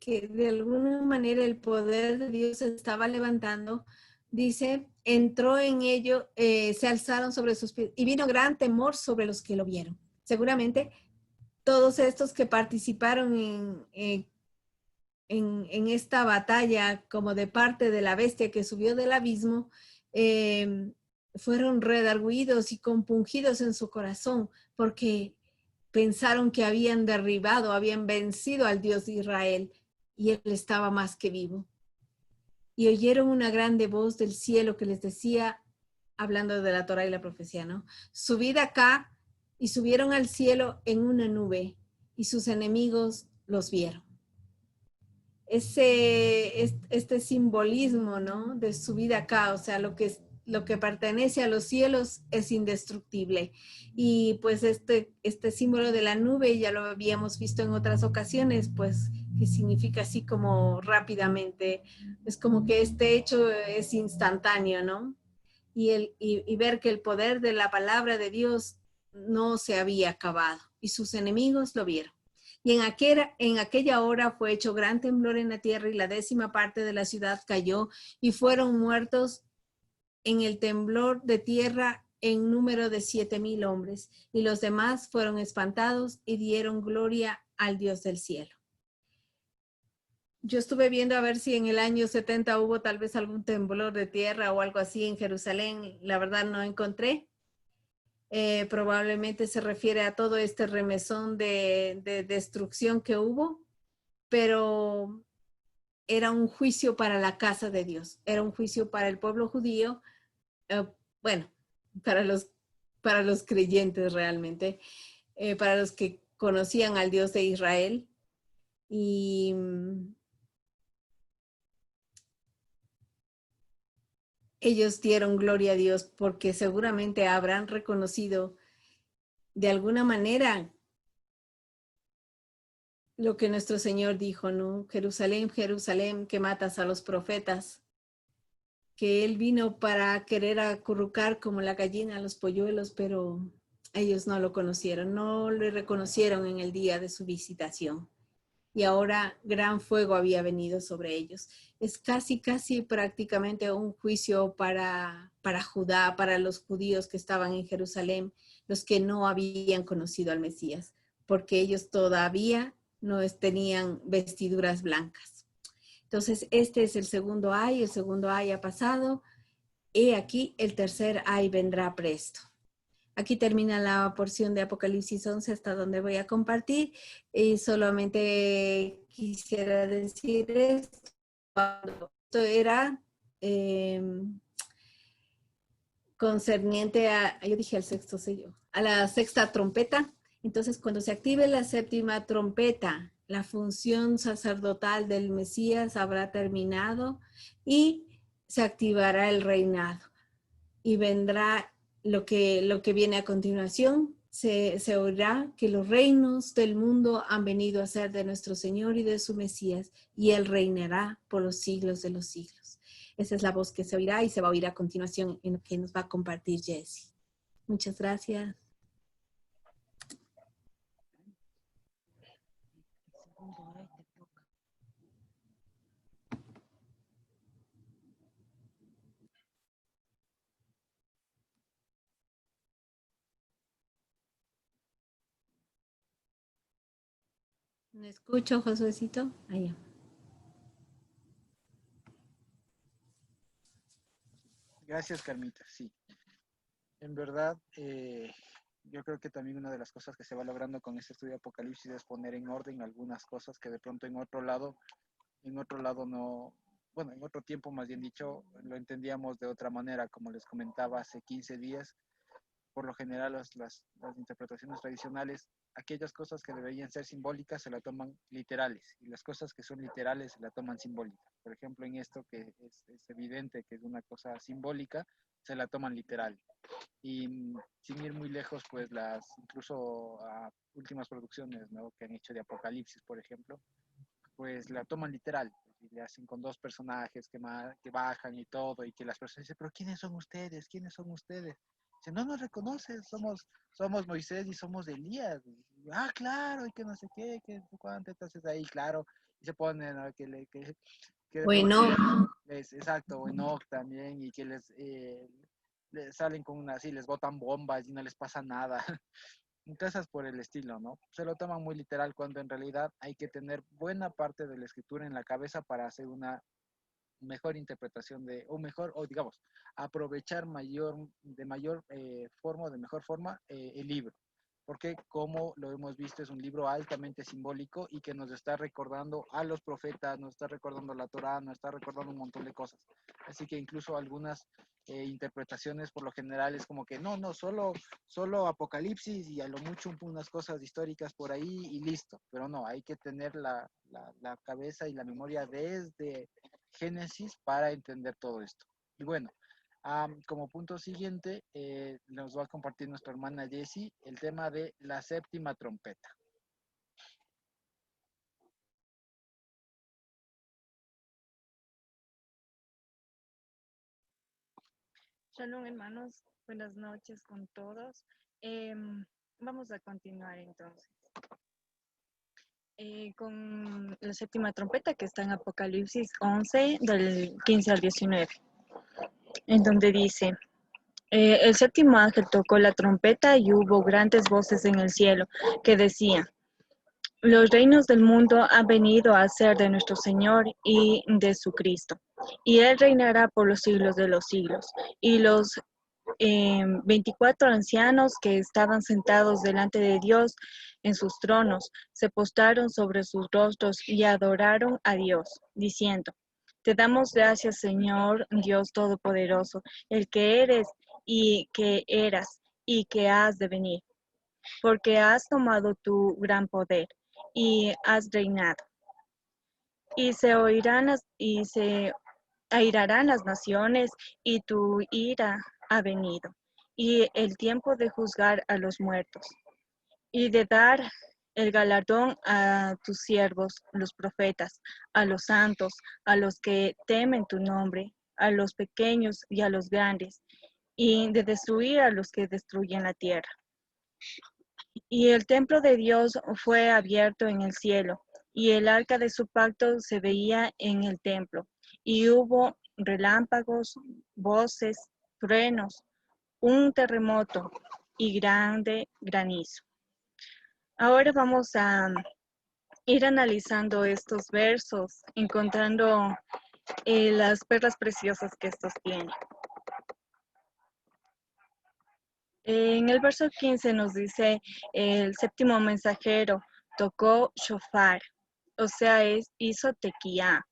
de alguna manera el poder de Dios se estaba levantando, dice, entró en ello, se alzaron sobre sus pies y vino gran temor sobre los que lo vieron. Seguramente todos estos que participaron en esta batalla como de parte de la bestia que subió del abismo, fueron redarguidos y compungidos en su corazón porque pensaron que habían derribado, habían vencido al Dios de Israel y él estaba más que vivo. Y oyeron una grande voz del cielo que les decía, hablando de la Torá y la profecía, ¿no? Subid acá, y subieron al cielo en una nube y sus enemigos los vieron. Este simbolismo, ¿no? De subir acá, o sea, lo que pertenece a los cielos es indestructible. Y pues este símbolo de la nube, ya lo habíamos visto en otras ocasiones, pues que significa así como rápidamente, es como que este hecho es instantáneo, ¿no? Y ver que el poder de la palabra de Dios no se había acabado y sus enemigos lo vieron. Y en aquella hora fue hecho gran temblor en la tierra y la 10ª parte de la ciudad cayó y fueron muertos en el temblor de tierra en número de 7,000 hombres. Y los demás fueron espantados y dieron gloria al Dios del cielo. Yo estuve viendo a ver si en el año 70 hubo tal vez algún temblor de tierra o algo así en Jerusalén. La verdad no encontré. Probablemente se refiere a todo este remesón de destrucción que hubo, pero era un juicio para la casa de Dios, era un juicio para el pueblo judío, bueno, para los creyentes realmente, para los que conocían al Dios de Israel. Y ellos dieron gloria a Dios porque seguramente habrán reconocido de alguna manera lo que nuestro Señor dijo, ¿no? Jerusalén, Jerusalén, que matas a los profetas, que Él vino para querer acurrucar como la gallina a los polluelos, pero ellos no lo conocieron, no le reconocieron en el día de su visitación. Y ahora gran fuego había venido sobre ellos. Es casi prácticamente un juicio para Judá, para los judíos que estaban en Jerusalén, los que no habían conocido al Mesías, porque ellos todavía no tenían vestiduras blancas. Entonces, este es el segundo ay ha pasado, y aquí el tercer ay vendrá presto. Aquí termina la porción de Apocalipsis 11 hasta donde voy a compartir, y solamente quisiera decir esto. Cuando esto era concerniente a, yo dije al sexto sello, a la sexta trompeta. Entonces, cuando se active la séptima trompeta, la función sacerdotal del Mesías habrá terminado y se activará el reinado. Y vendrá lo que viene a continuación. Se oirá que los reinos del mundo han venido a ser de nuestro Señor y de su Mesías, y Él reinará por los siglos de los siglos. Esa es la voz que se oirá y se va a oír a continuación en lo que nos va a compartir Jessie. Muchas gracias. ¿Me escucho, Josuecito? Allá. Gracias, Carmita. Sí, en verdad, yo creo que también una de las cosas que se va logrando con este estudio de Apocalipsis es poner en orden algunas cosas que de pronto en otro lado no, bueno, en otro tiempo más bien dicho, lo entendíamos de otra manera, como les comentaba hace 15 días. Por lo general las interpretaciones tradicionales, aquellas cosas que deberían ser simbólicas se la toman literales, y las cosas que son literales se la toman simbólicas. Por ejemplo, en esto que es evidente que es una cosa simbólica, se la toman literal. Y sin ir muy lejos, pues incluso últimas producciones, ¿no?, que han hecho de Apocalipsis, por ejemplo, pues la toman literal, y le hacen con dos personajes que bajan y todo, y que las personas dicen, pero ¿quiénes son ustedes? ¿Quiénes son ustedes? Si no nos reconoces, somos Moisés y somos Elías. Ah, claro, y que no sé qué, que cuánto, entonces ahí, claro, y se ponen, ¿no?, que de Bueno, exacto, o Enoch también, y que les salen con así, les botan bombas y no les pasa nada. Cosas por el estilo, ¿no? Se lo toman muy literal, cuando en realidad hay que tener buena parte de la escritura en la cabeza para hacer una mejor interpretación o digamos, aprovechar de mejor forma el libro. Porque como lo hemos visto, es un libro altamente simbólico y que nos está recordando a los profetas, nos está recordando la Torá, nos está recordando un montón de cosas. Así que incluso algunas interpretaciones por lo general es como que no, solo Apocalipsis y a lo mucho unas cosas históricas por ahí y listo. Pero no, hay que tener la cabeza y la memoria desde Génesis para entender todo esto. Y bueno, como punto siguiente, nos va a compartir nuestra hermana Jessie el tema de la séptima trompeta. Shalom, hermanos, buenas noches con todos. Vamos a continuar entonces con la séptima trompeta, que está en Apocalipsis 11 del 15 al 19, en donde dice: el séptimo ángel tocó la trompeta y hubo grandes voces en el cielo que decían: los reinos del mundo han venido a ser de nuestro Señor y de su Cristo, y Él reinará por los siglos de los siglos. Y los 24 ancianos que estaban sentados delante de Dios en sus tronos, se postraron sobre sus rostros y adoraron a Dios, diciendo: Te damos gracias, Señor Dios Todopoderoso, el que eres y que eras y que has de venir, porque has tomado tu gran poder y has reinado. Y se airarán las naciones, y tu ira ha venido, y el tiempo de juzgar a los muertos, y de dar el galardón a tus siervos, los profetas, a los santos, a los que temen tu nombre, a los pequeños y a los grandes, y de destruir a los que destruyen la tierra. Y el templo de Dios fue abierto en el cielo, y el arca de su pacto se veía en el templo, y hubo relámpagos, voces, truenos, un terremoto y grande granizo. Ahora vamos a ir analizando estos versos, encontrando las perlas preciosas que estos tienen. En el verso 15 nos dice: el séptimo mensajero tocó shofar, o sea, hizo tequía.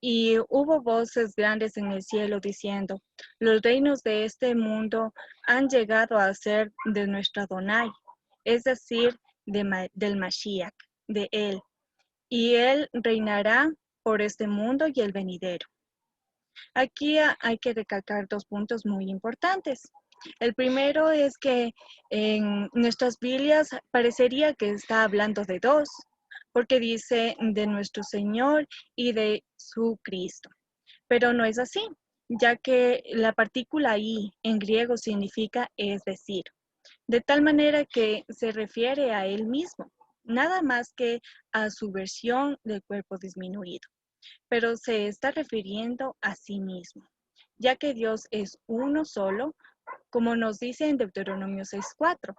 Y hubo voces grandes en el cielo diciendo: los reinos de este mundo han llegado a ser de nuestro Adonai, es decir, del Mashiach, de él. Y él reinará por este mundo y el venidero. Aquí hay que recalcar dos puntos muy importantes. El primero es que en nuestras Biblias parecería que está hablando de dos, porque dice de nuestro Señor y de su Cristo. Pero no es así, ya que la partícula i en griego significa es decir, de tal manera que se refiere a él mismo, nada más que a su versión del cuerpo disminuido, pero se está refiriendo a sí mismo, ya que Dios es uno solo, como nos dice en Deuteronomio 6:4.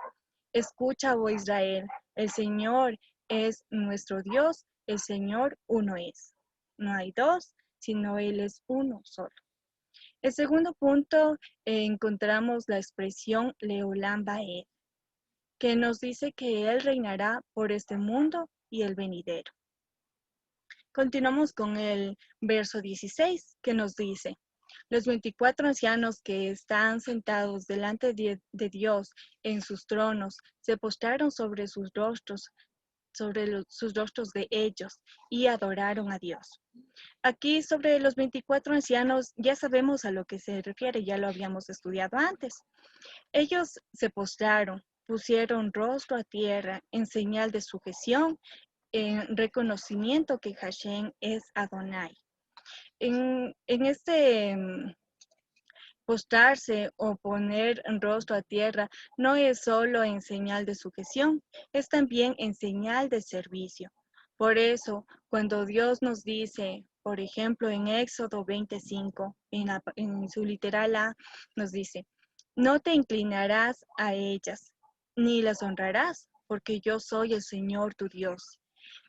Escucha, oh Israel, el Señor es nuestro Dios, el Señor uno es. No hay dos, sino Él es uno solo. El segundo punto, encontramos la expresión Leolam Baed, que nos dice que Él reinará por este mundo y el venidero. Continuamos con el verso 16, que nos dice: los 24 ancianos que están sentados delante de Dios en sus tronos se postraron sobre sus rostros, sus rostros de ellos, y adoraron a Dios. Aquí sobre los 24 ancianos ya sabemos a lo que se refiere, ya lo habíamos estudiado antes. Ellos se postraron, pusieron rostro a tierra en señal de sujeción, en reconocimiento que Hashem es Adonai. En este postrarse o poner rostro a tierra no es solo en señal de sujeción, es también en señal de servicio. Por eso, cuando Dios nos dice, por ejemplo, en Éxodo 25, en su literal A, nos dice: no te inclinarás a ellas, ni las honrarás, porque yo soy el Señor tu Dios.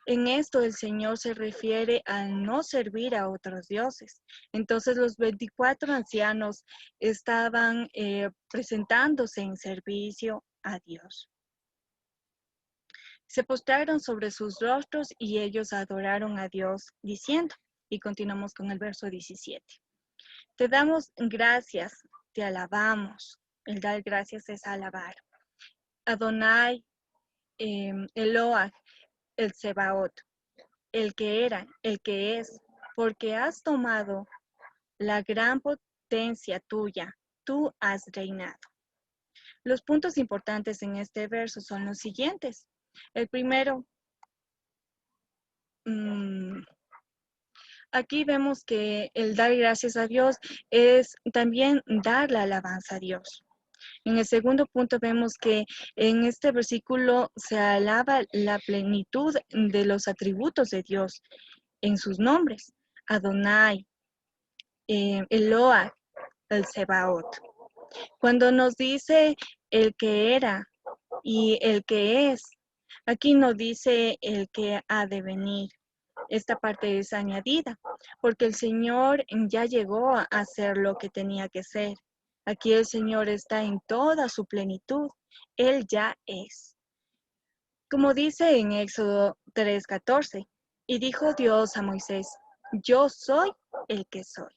En esto el Señor se refiere a no servir a otros dioses. Entonces los 24 ancianos estaban presentándose en servicio a Dios. Se postraron sobre sus rostros y ellos adoraron a Dios diciendo, y continuamos con el verso 17. Te damos gracias, te alabamos. El dar gracias es alabar. Adonai, Eloah, el Sebaot, el que era, el que es, porque has tomado la gran potencia tuya, tú has reinado. Los puntos importantes en este verso son los siguientes. El primero, aquí vemos que el dar gracias a Dios es también dar la alabanza a Dios. En el segundo punto vemos que en este versículo se alaba la plenitud de los atributos de Dios en sus nombres: Adonai, Eloah, el Sebaot. Cuando nos dice el que era y el que es, aquí no dice el que ha de venir. Esta parte es añadida, porque el Señor ya llegó a hacer lo que tenía que ser. Aquí el Señor está en toda su plenitud. Él ya es. Como dice en Éxodo 3:14, y dijo Dios a Moisés, yo soy el que soy.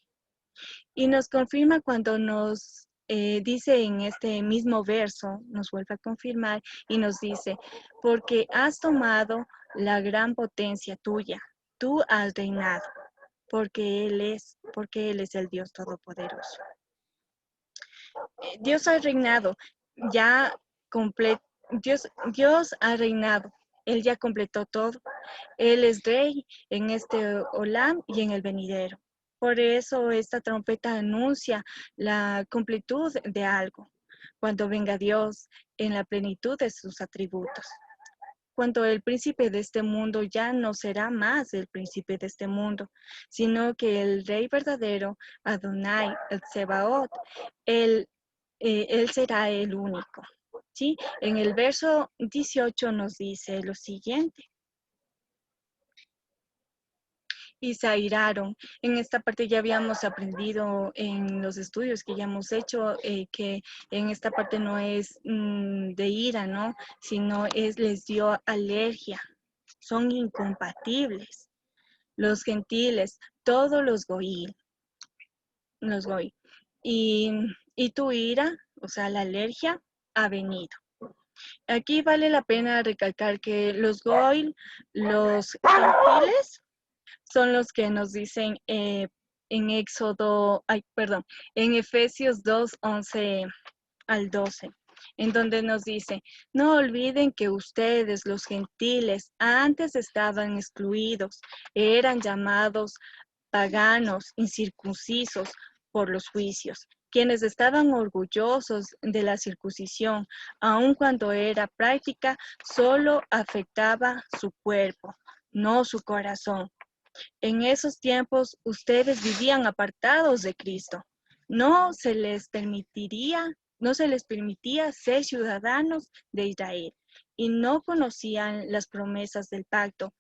Y nos confirma cuando nos dice en este mismo verso, nos vuelve a confirmar y nos dice, porque has tomado la gran potencia tuya, tú has reinado, porque Él es el Dios Todopoderoso. Dios ha reinado, ya completo, Dios ha reinado, Él ya completó todo. Él es rey en este Olam y en el venidero. Por eso esta trompeta anuncia la completud de algo, cuando venga Dios en la plenitud de sus atributos. Cuando el príncipe de este mundo ya no será más el príncipe de este mundo, sino que el rey verdadero, Adonai, el Sebaot, él será el único. ¿Sí? En el verso 18 nos dice lo siguiente. Y se airaron. En esta parte ya habíamos aprendido en los estudios que ya hemos hecho que en esta parte no es de ira, ¿no? Sino les dio alergia. Son incompatibles. Los gentiles, todos los goí. Y tu ira, o sea, la alergia, ha venido. Aquí vale la pena recalcar que los goy, los gentiles, son los que nos dicen en en Efesios 2:11 al 12, en donde nos dice, no olviden que ustedes, los gentiles, antes estaban excluidos, eran llamados paganos, incircuncisos por los juicios, quienes estaban orgullosos de la circuncisión, aun cuando era práctica, solo afectaba su cuerpo, no su corazón. En esos tiempos ustedes vivían apartados de Cristo. No se les permitía ser ciudadanos de Israel y no conocían las promesas del pacto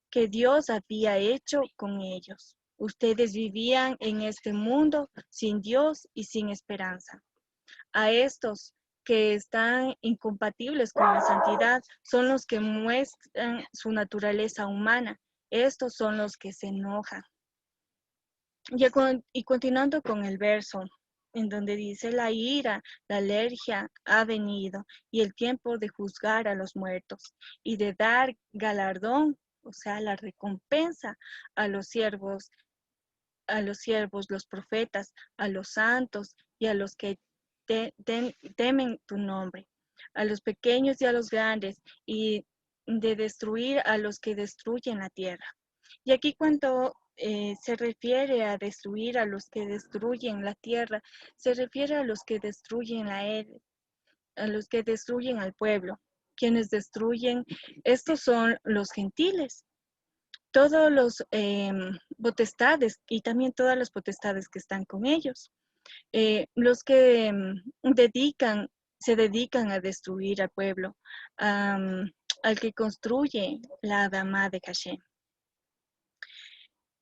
que Dios había hecho con ellos. Ustedes vivían en este mundo sin Dios y sin esperanza. A estos que están incompatibles con la santidad son los que muestran su naturaleza humana. Estos son los que se enojan. Y continuando con el verso, en donde dice, la ira, la alergia ha venido, y el tiempo de juzgar a los muertos, y de dar galardón, o sea, la recompensa a los siervos, los profetas, a los santos y a los que temen tu nombre, a los pequeños y a los grandes, y de destruir a los que destruyen la tierra. Y aquí cuando se refiere a destruir a los que destruyen la tierra, se refiere a los que destruyen a los que destruyen al pueblo. Quienes destruyen, estos son los gentiles. Todos los potestades y también todas las potestades que están con ellos. Los que se dedican a destruir al pueblo, al que construye la Adamá de Hashem.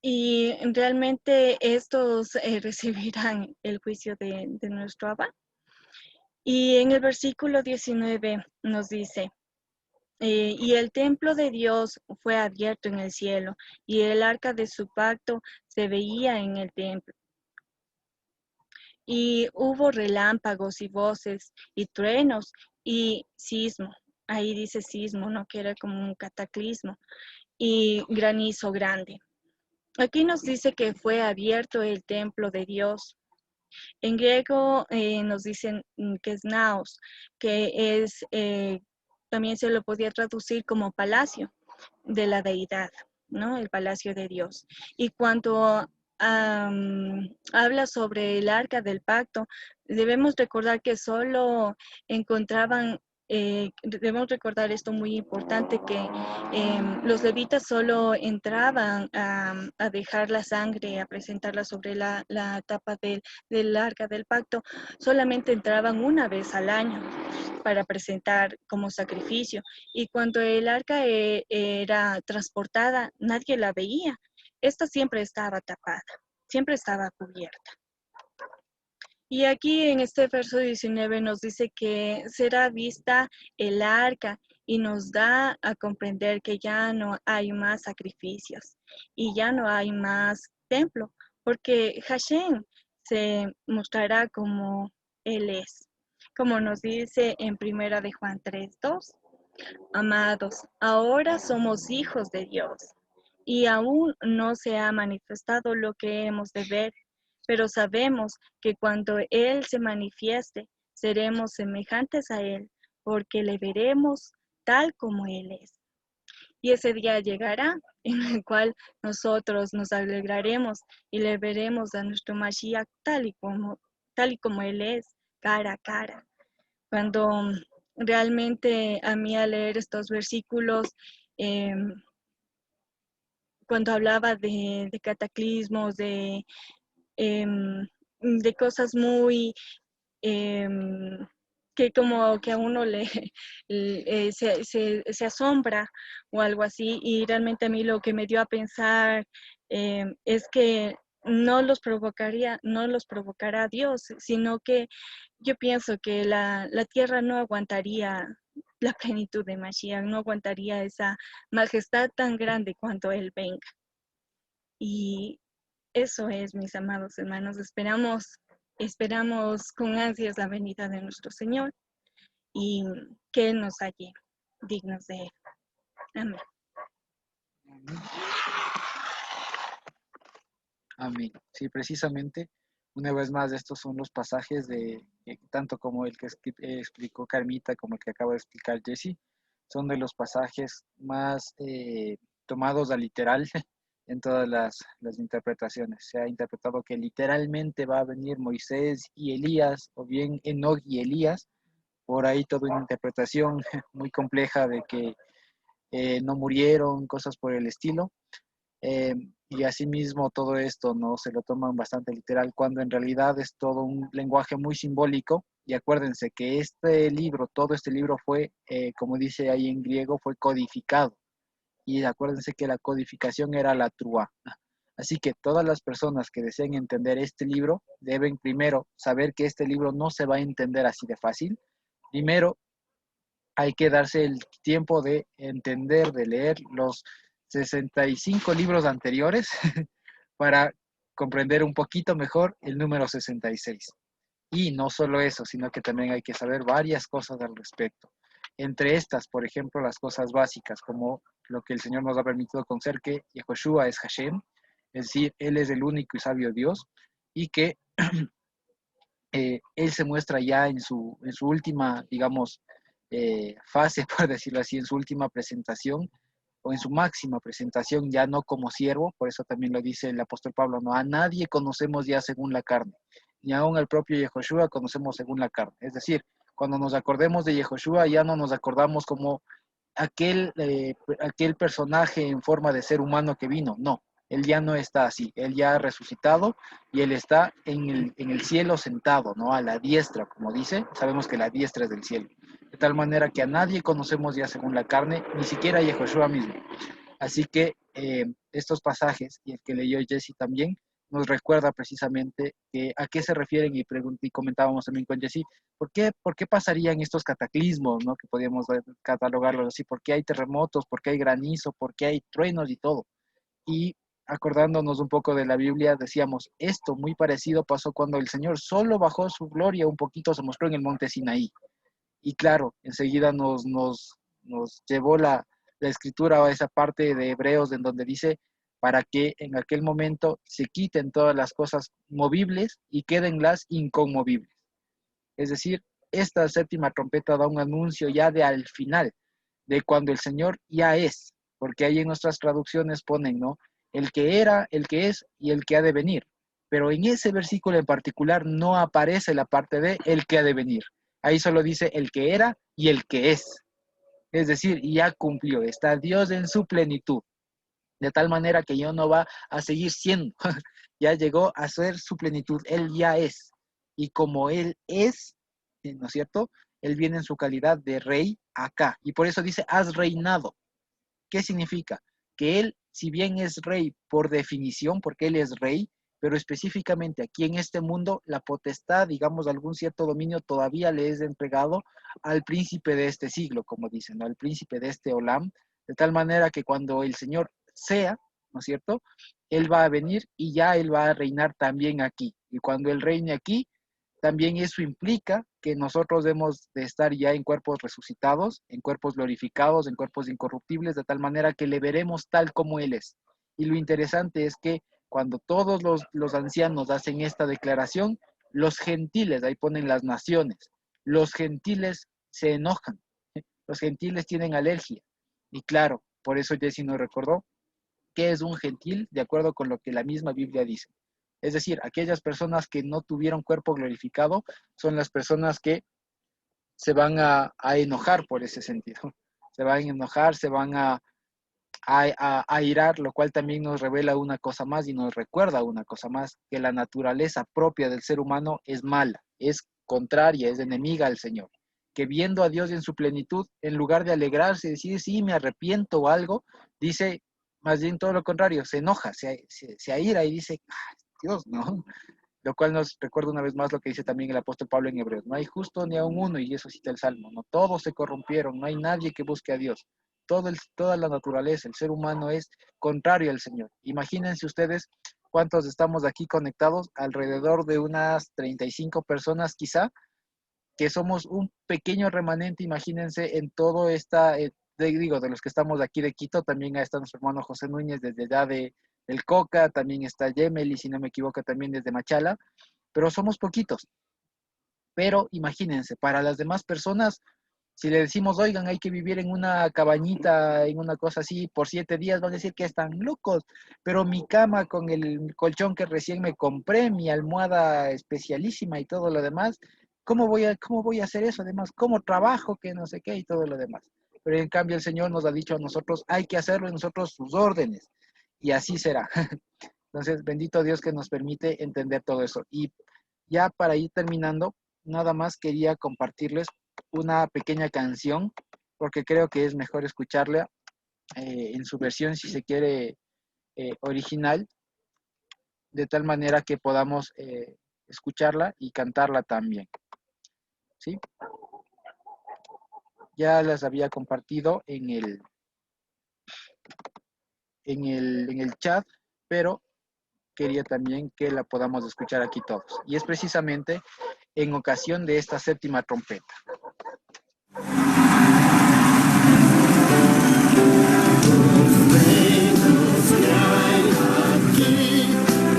Y realmente estos recibirán el juicio de nuestro Abba. Y en el versículo 19 nos dice, y el templo de Dios fue abierto en el cielo, y el arca de su pacto se veía en el templo. Y hubo relámpagos y voces y truenos y sismo. Ahí dice sismo, ¿no? Que era como un cataclismo. Y granizo grande. Aquí nos dice que fue abierto el templo de Dios. En griego nos dicen que es naos, que es, también se lo podía traducir como palacio de la deidad, ¿no? El palacio de Dios. Y cuando habla sobre el arca del pacto, debemos recordar que solo encontraban, debemos recordar esto muy importante, que los levitas solo entraban a dejar la sangre, a presentarla sobre la tapa del arca del pacto, solamente entraban una vez al año para presentar como sacrificio. Y cuando el arca era transportada, nadie la veía. Esta siempre estaba tapada, siempre estaba cubierta. Y aquí en este verso 19 nos dice que será vista el arca y nos da a comprender que ya no hay más sacrificios y ya no hay más templo, porque Hashem se mostrará como Él es, como nos dice en Primera de Juan 3:2. Amados, ahora somos hijos de Dios y aún no se ha manifestado lo que hemos de ver, pero sabemos que cuando Él se manifieste, seremos semejantes a Él, porque le veremos tal como Él es. Y ese día llegará en el cual nosotros nos alegraremos y le veremos a nuestro Mashiach tal y como Él es, cara a cara. Cuando realmente a mí al leer estos versículos, cuando hablaba de cataclismos, de cosas muy que como que a uno se asombra o algo así, y realmente a mí lo que me dio a pensar es que no los provocará Dios, sino que yo pienso que la tierra no aguantaría la plenitud de Mashiach, no aguantaría esa majestad tan grande cuando Él venga. Y eso es, mis amados hermanos, esperamos con ansias la venida de nuestro Señor y que Él nos halle dignos de Él. Amén. Amén. Sí, precisamente, una vez más, estos son los pasajes tanto como el que explicó Carmita como el que acaba de explicar Jesse, son de los pasajes más tomados a literal en todas las interpretaciones. Se ha interpretado que literalmente va a venir Moisés y Elías, o bien Enoc y Elías, por ahí toda una interpretación muy compleja de que no murieron, cosas por el estilo. Y asimismo todo esto no se lo toman bastante literal, cuando en realidad es todo un lenguaje muy simbólico. Y acuérdense que todo este libro fue, como dice ahí en griego, fue codificado. Y acuérdense que la codificación era la trúa. Así que todas las personas que deseen entender este libro deben primero saber que este libro no se va a entender así de fácil. Primero, hay que darse el tiempo de entender, de leer los 65 libros anteriores para comprender un poquito mejor el número 66. Y no solo eso, sino que también hay que saber varias cosas al respecto. Entre estas, por ejemplo, las cosas básicas, como lo que el Señor nos ha permitido conocer, que Yehoshua es Hashem, es decir, Él es el único y sabio Dios, y que Él se muestra ya en su última, digamos, fase, por decirlo así, en su última presentación, o en su máxima presentación, ya no como siervo, por eso también lo dice el apóstol Pablo, no, a nadie conocemos ya según la carne, ni aún al propio Yehoshua conocemos según la carne. Es decir, cuando nos acordemos de Yehoshua, ya no nos acordamos como aquel personaje en forma de ser humano que vino, no. Él ya no está así, Él ya ha resucitado y Él está en el cielo sentado, ¿no? A la diestra, como dice, sabemos que la diestra es del cielo. De tal manera que a nadie conocemos ya según la carne, ni siquiera a Yehoshua mismo. Así que estos pasajes, y el que leyó Jesse también, nos recuerda precisamente a qué se refieren, y comentábamos también con Jesse, ¿por qué pasarían estos cataclismos, ¿no? Que podríamos catalogarlos así? ¿Por qué hay terremotos? ¿Por qué hay granizo? ¿Por qué hay truenos y todo? Y acordándonos un poco de la Biblia, decíamos, esto muy parecido pasó cuando el Señor solo bajó su gloria un poquito, se mostró en el monte Sinaí. Y claro, enseguida nos llevó la escritura a esa parte de Hebreos en donde dice, para que en aquel momento se quiten todas las cosas movibles y queden las inconmovibles. Es decir, esta séptima trompeta da un anuncio ya de al final, de cuando el Señor ya es, porque ahí en nuestras traducciones ponen, ¿no? El que era, el que es y el que ha de venir. Pero en ese versículo en particular no aparece la parte de el que ha de venir. Ahí solo dice el que era y el que es. Es decir, ya cumplió, está Dios en su plenitud. De tal manera que ya no va a seguir siendo. Ya llegó a ser su plenitud, Él ya es. Y como Él es, ¿no es cierto? Él viene en su calidad de rey acá. Y por eso dice, has reinado. ¿Qué significa? Que Él, si bien es rey por definición, porque Él es rey, pero específicamente aquí en este mundo, la potestad, digamos, algún cierto dominio todavía le es entregado al príncipe de este siglo, como dicen, ¿no? Al príncipe de este Olam, de tal manera que cuando el Señor sea, ¿no es cierto?, Él va a venir y ya Él va a reinar también aquí. Y cuando Él reine aquí, también eso implica que nosotros debemos de estar ya en cuerpos resucitados, en cuerpos glorificados, en cuerpos incorruptibles, de tal manera que le veremos tal como Él es. Y lo interesante es que cuando todos los ancianos hacen esta declaración, los gentiles, ahí ponen las naciones, los gentiles se enojan, los gentiles tienen alergia. Y claro, por eso Jesse nos recordó que es un gentil de acuerdo con lo que la misma Biblia dice. Es decir, aquellas personas que no tuvieron cuerpo glorificado son las personas que se van a enojar por ese sentido. Se van a enojar, se van a airar, lo cual también nos revela una cosa más y nos recuerda una cosa más, que la naturaleza propia del ser humano es mala, es contraria, es enemiga al Señor. Que viendo a Dios en su plenitud, en lugar de alegrarse y decir, sí, me arrepiento o algo, dice más bien todo lo contrario, se enoja, se aira y dice, Dios, ¿no? Lo cual nos recuerda una vez más lo que dice también el apóstol Pablo en Hebreos. No hay justo ni aun uno, y eso cita el Salmo, ¿no? Todos se corrompieron, no hay nadie que busque a Dios. Toda la naturaleza, el ser humano es contrario al Señor. Imagínense ustedes cuántos estamos aquí conectados, alrededor de unas 35 personas quizá, que somos un pequeño remanente, imagínense en todo esta, de los que estamos aquí de Quito, también está nuestro hermano José Núñez desde allá del Coca, también está Yemeli, si no me equivoco, también desde Machala, pero somos poquitos. Pero imagínense, para las demás personas, si le decimos, oigan, hay que vivir en una cabañita, en una cosa así, por 7 días, van a decir que están locos, pero mi cama con el colchón que recién me compré, mi almohada especialísima y todo lo demás, ¿cómo voy a hacer eso? Además, ¿cómo trabajo? Que no sé qué y todo lo demás. Pero en cambio el Señor nos ha dicho a nosotros, hay que hacerlo en nosotros sus órdenes, y así será. Entonces, bendito Dios que nos permite entender todo eso. Y ya para ir terminando, nada más quería compartirles una pequeña canción, porque creo que es mejor escucharla en su versión, si se quiere, original, de tal manera que podamos escucharla y cantarla también. ¿Sí? Ya las había compartido en el chat, pero quería también que la podamos escuchar aquí todos. Y es precisamente en ocasión de esta séptima trompeta.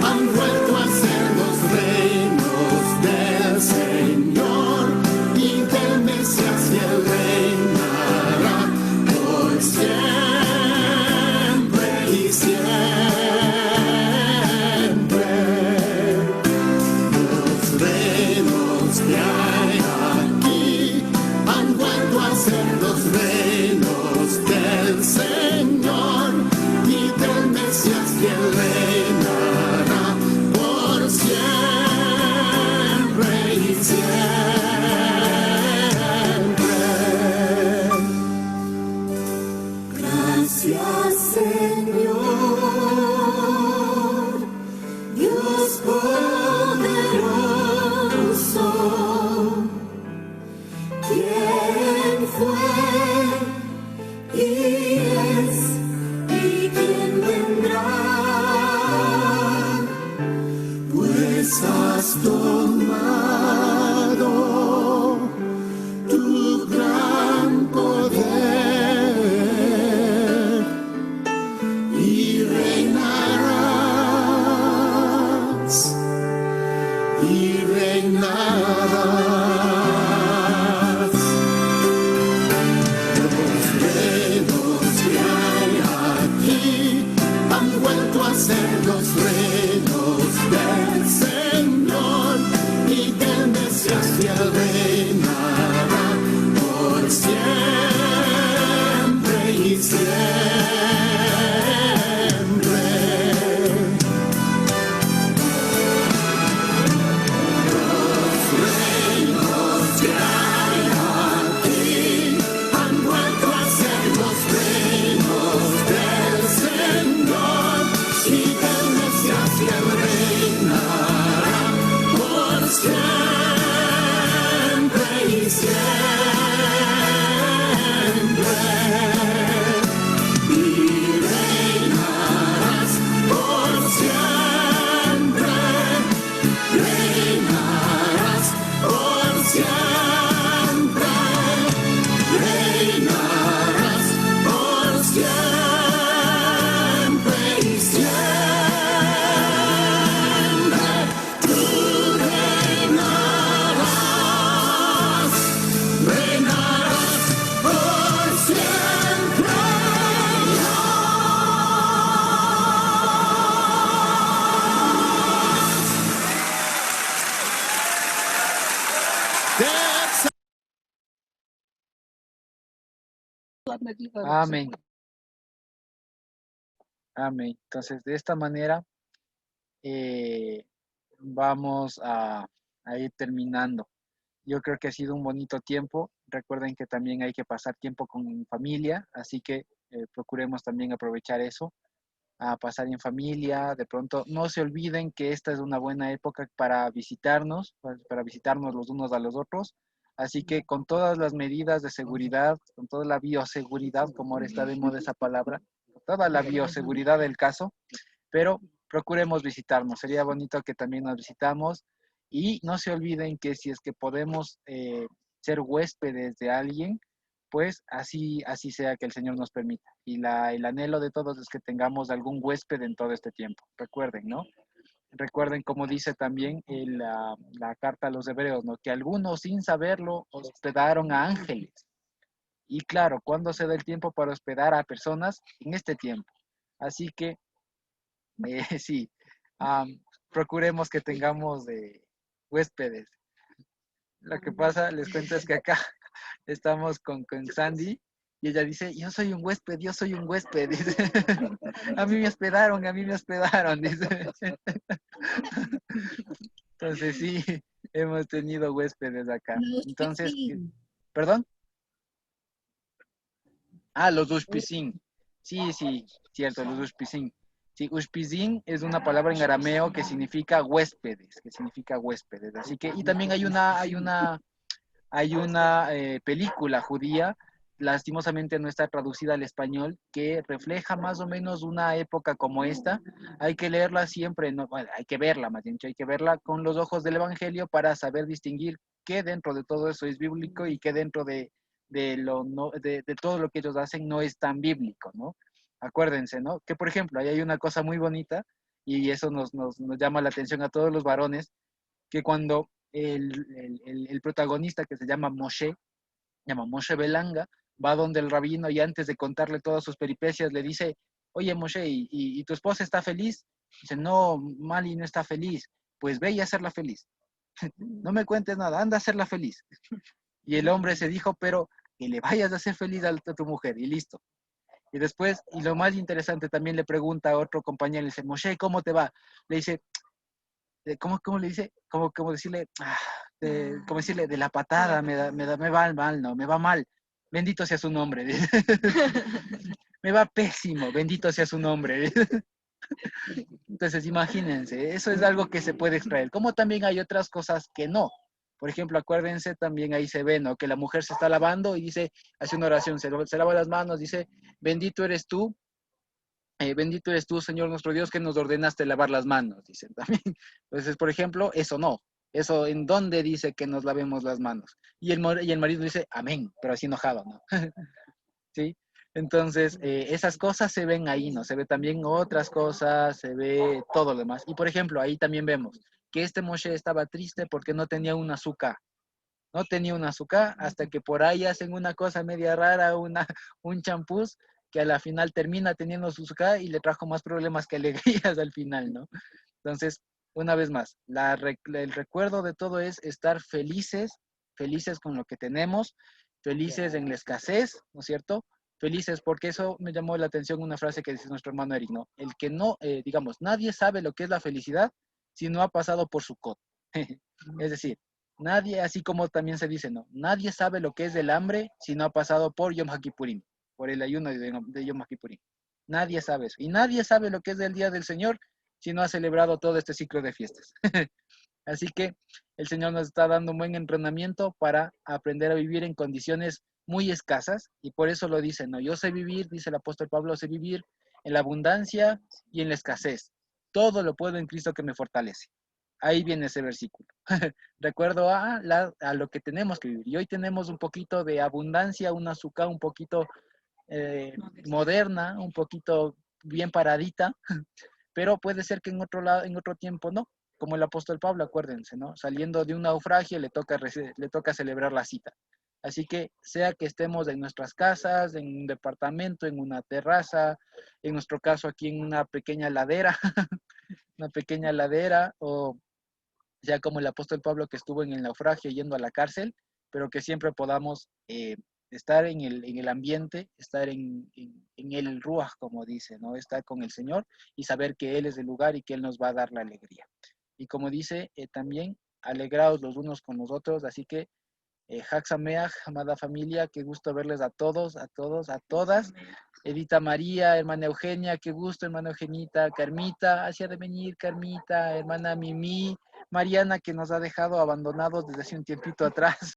Han vuelto a ser los reinos del Señor y del Mesías, y Él reinará por siempre y siempre. Los reinos que hay aquí han vuelto a ser los reinos del Señor y del Mesías, y Él reinará por siempre y siempre. Gracias, Señor, Dios poderoso, quien fue y es y quien vendrá, pues has tomado tu gran poder y reinarás y reinarás. Los reinos que hay aquí han vuelto a ser los reinos del Señor y del Mesías, y Él reinará por siempre y siempre. Los reinos que hay aquí han vuelto a ser los reinos del Señor y del Mesías, y Él reinará La medida de Amén. Amén. Entonces, de esta manera vamos a ir terminando. Yo creo que ha sido un bonito tiempo. Recuerden que también hay que pasar tiempo con familia, así que procuremos también aprovechar eso, a pasar en familia. De pronto, no se olviden que esta es una buena época para visitarnos, para visitarnos los unos a los otros. Así que con todas las medidas de seguridad, con toda la bioseguridad, como ahora está de moda esa palabra, con toda la bioseguridad del caso, pero procuremos visitarnos. Sería bonito que también nos visitamos y no se olviden que si es que podemos ser huéspedes de alguien, pues así sea que el Señor nos permita. Y el anhelo de todos es que tengamos algún huésped en todo este tiempo. Recuerden, ¿no? Recuerden, como dice también la carta a los hebreos, ¿no? Que algunos sin saberlo hospedaron a ángeles. Y claro, ¿cuándo se da el tiempo para hospedar a personas? En este tiempo. Así que sí, procuremos que tengamos huéspedes. Lo que pasa, les cuento, es que acá estamos con Sandy y ella dice, yo soy un huésped, yo soy un huésped. Dice, a mí me hospedaron, dice. Entonces sí, hemos tenido huéspedes acá. Entonces, ¿perdón? Los ushpizin. Sí, cierto, los ushpizin. Sí, ushpizin es una palabra en arameo que significa huéspedes, Así que, y también hay una película judía, lastimosamente no está traducida al español, que refleja más o menos una época como esta. Hay que leerla siempre, no, bueno, hay que verla, más bien, hay que verla con los ojos del Evangelio para saber distinguir qué dentro de todo eso es bíblico y qué dentro de todo lo que ellos hacen no es tan bíblico, ¿no? Acuérdense, ¿no? Que por ejemplo, ahí hay una cosa muy bonita y eso nos llama la atención a todos los varones, que cuando el protagonista, que se llama Moshe Belanga, va donde el rabino y antes de contarle todas sus peripecias le dice, oye Moshe, ¿y tu esposa está feliz? Dice, no, Mali no está feliz. Pues ve y hacerla feliz. No me cuentes nada, anda a hacerla feliz. Y el hombre se dijo, pero que le vayas a hacer feliz a tu mujer y listo. Y después, y lo más interesante, también le pregunta a otro compañero, le dice, Moshe, ¿cómo te va? Le dice, ¿cómo le dice? Como decirle, como decirle, de la patada, me va mal, no, me va mal. Bendito sea su nombre. Me va pésimo, bendito sea su nombre. Entonces, imagínense, eso es algo que se puede extraer. Como también hay otras cosas que no. Por ejemplo, acuérdense, también ahí se ve, ¿no? Que la mujer se está lavando y dice, hace una oración, se lava las manos, dice, bendito eres tú, Señor nuestro Dios, que nos ordenaste lavar las manos, dicen también. Entonces, por ejemplo, eso no. Eso, ¿en dónde dice que nos lavemos las manos? Y el marido dice, amén, pero así enojado, ¿no? ¿Sí? Entonces, esas cosas se ven ahí, ¿no? Se ve también otras cosas, se ve todo lo demás. Y, por ejemplo, ahí también vemos que este Moshe estaba triste porque no tenía un azúcar. No tenía un azúcar hasta que por ahí hacen una cosa media rara, un champús que a la final termina teniendo su azúcar y le trajo más problemas que alegrías al final, ¿no? Entonces, una vez más, el recuerdo de todo es estar felices, felices con lo que tenemos, felices en la escasez, ¿no es cierto? Felices, porque eso me llamó la atención una frase que dice nuestro hermano Eric, ¿no? El que no, digamos, nadie sabe lo que es la felicidad si no ha pasado por su cot. Es decir, nadie, así como también se dice, ¿no? Nadie sabe lo que es el hambre si no ha pasado por Yom HaKippurim, por el ayuno de Yom HaKippurim. Nadie sabe eso. Y nadie sabe lo que es el Día del Señor si no ha celebrado todo este ciclo de fiestas. Así que el Señor nos está dando un buen entrenamiento para aprender a vivir en condiciones muy escasas y por eso lo dice, ¿no? Yo sé vivir, dice el apóstol Pablo, sé vivir en la abundancia y en la escasez. Todo lo puedo en Cristo que me fortalece. Ahí viene ese versículo. Recuerdo a lo que tenemos que vivir. Y hoy tenemos un poquito de abundancia, una azúcar un poquito moderna, un poquito bien paradita, pero puede ser que en otro lado, en otro tiempo no, como el apóstol Pablo, acuérdense, ¿no? Saliendo de un naufragio le toca celebrar la cita. Así que sea que estemos en nuestras casas, en un departamento, en una terraza, en nuestro caso aquí en una pequeña ladera, una pequeña ladera o sea como el apóstol Pablo que estuvo en el naufragio yendo a la cárcel, pero que siempre podamos estar en el ambiente, estar en el Ruach, como dice, ¿no? Estar con el Señor y saber que Él es el lugar y que Él nos va a dar la alegría. Y como dice, también alegraos los unos con los otros, así que Hag Sameach, amada familia, qué gusto verles a todos, a todas. Edita María, hermana Eugenia, qué gusto, hermana Eugenita, Carmita, hacia de venir, Carmita, hermana Mimi, Mariana, que nos ha dejado abandonados desde hace un tiempito atrás.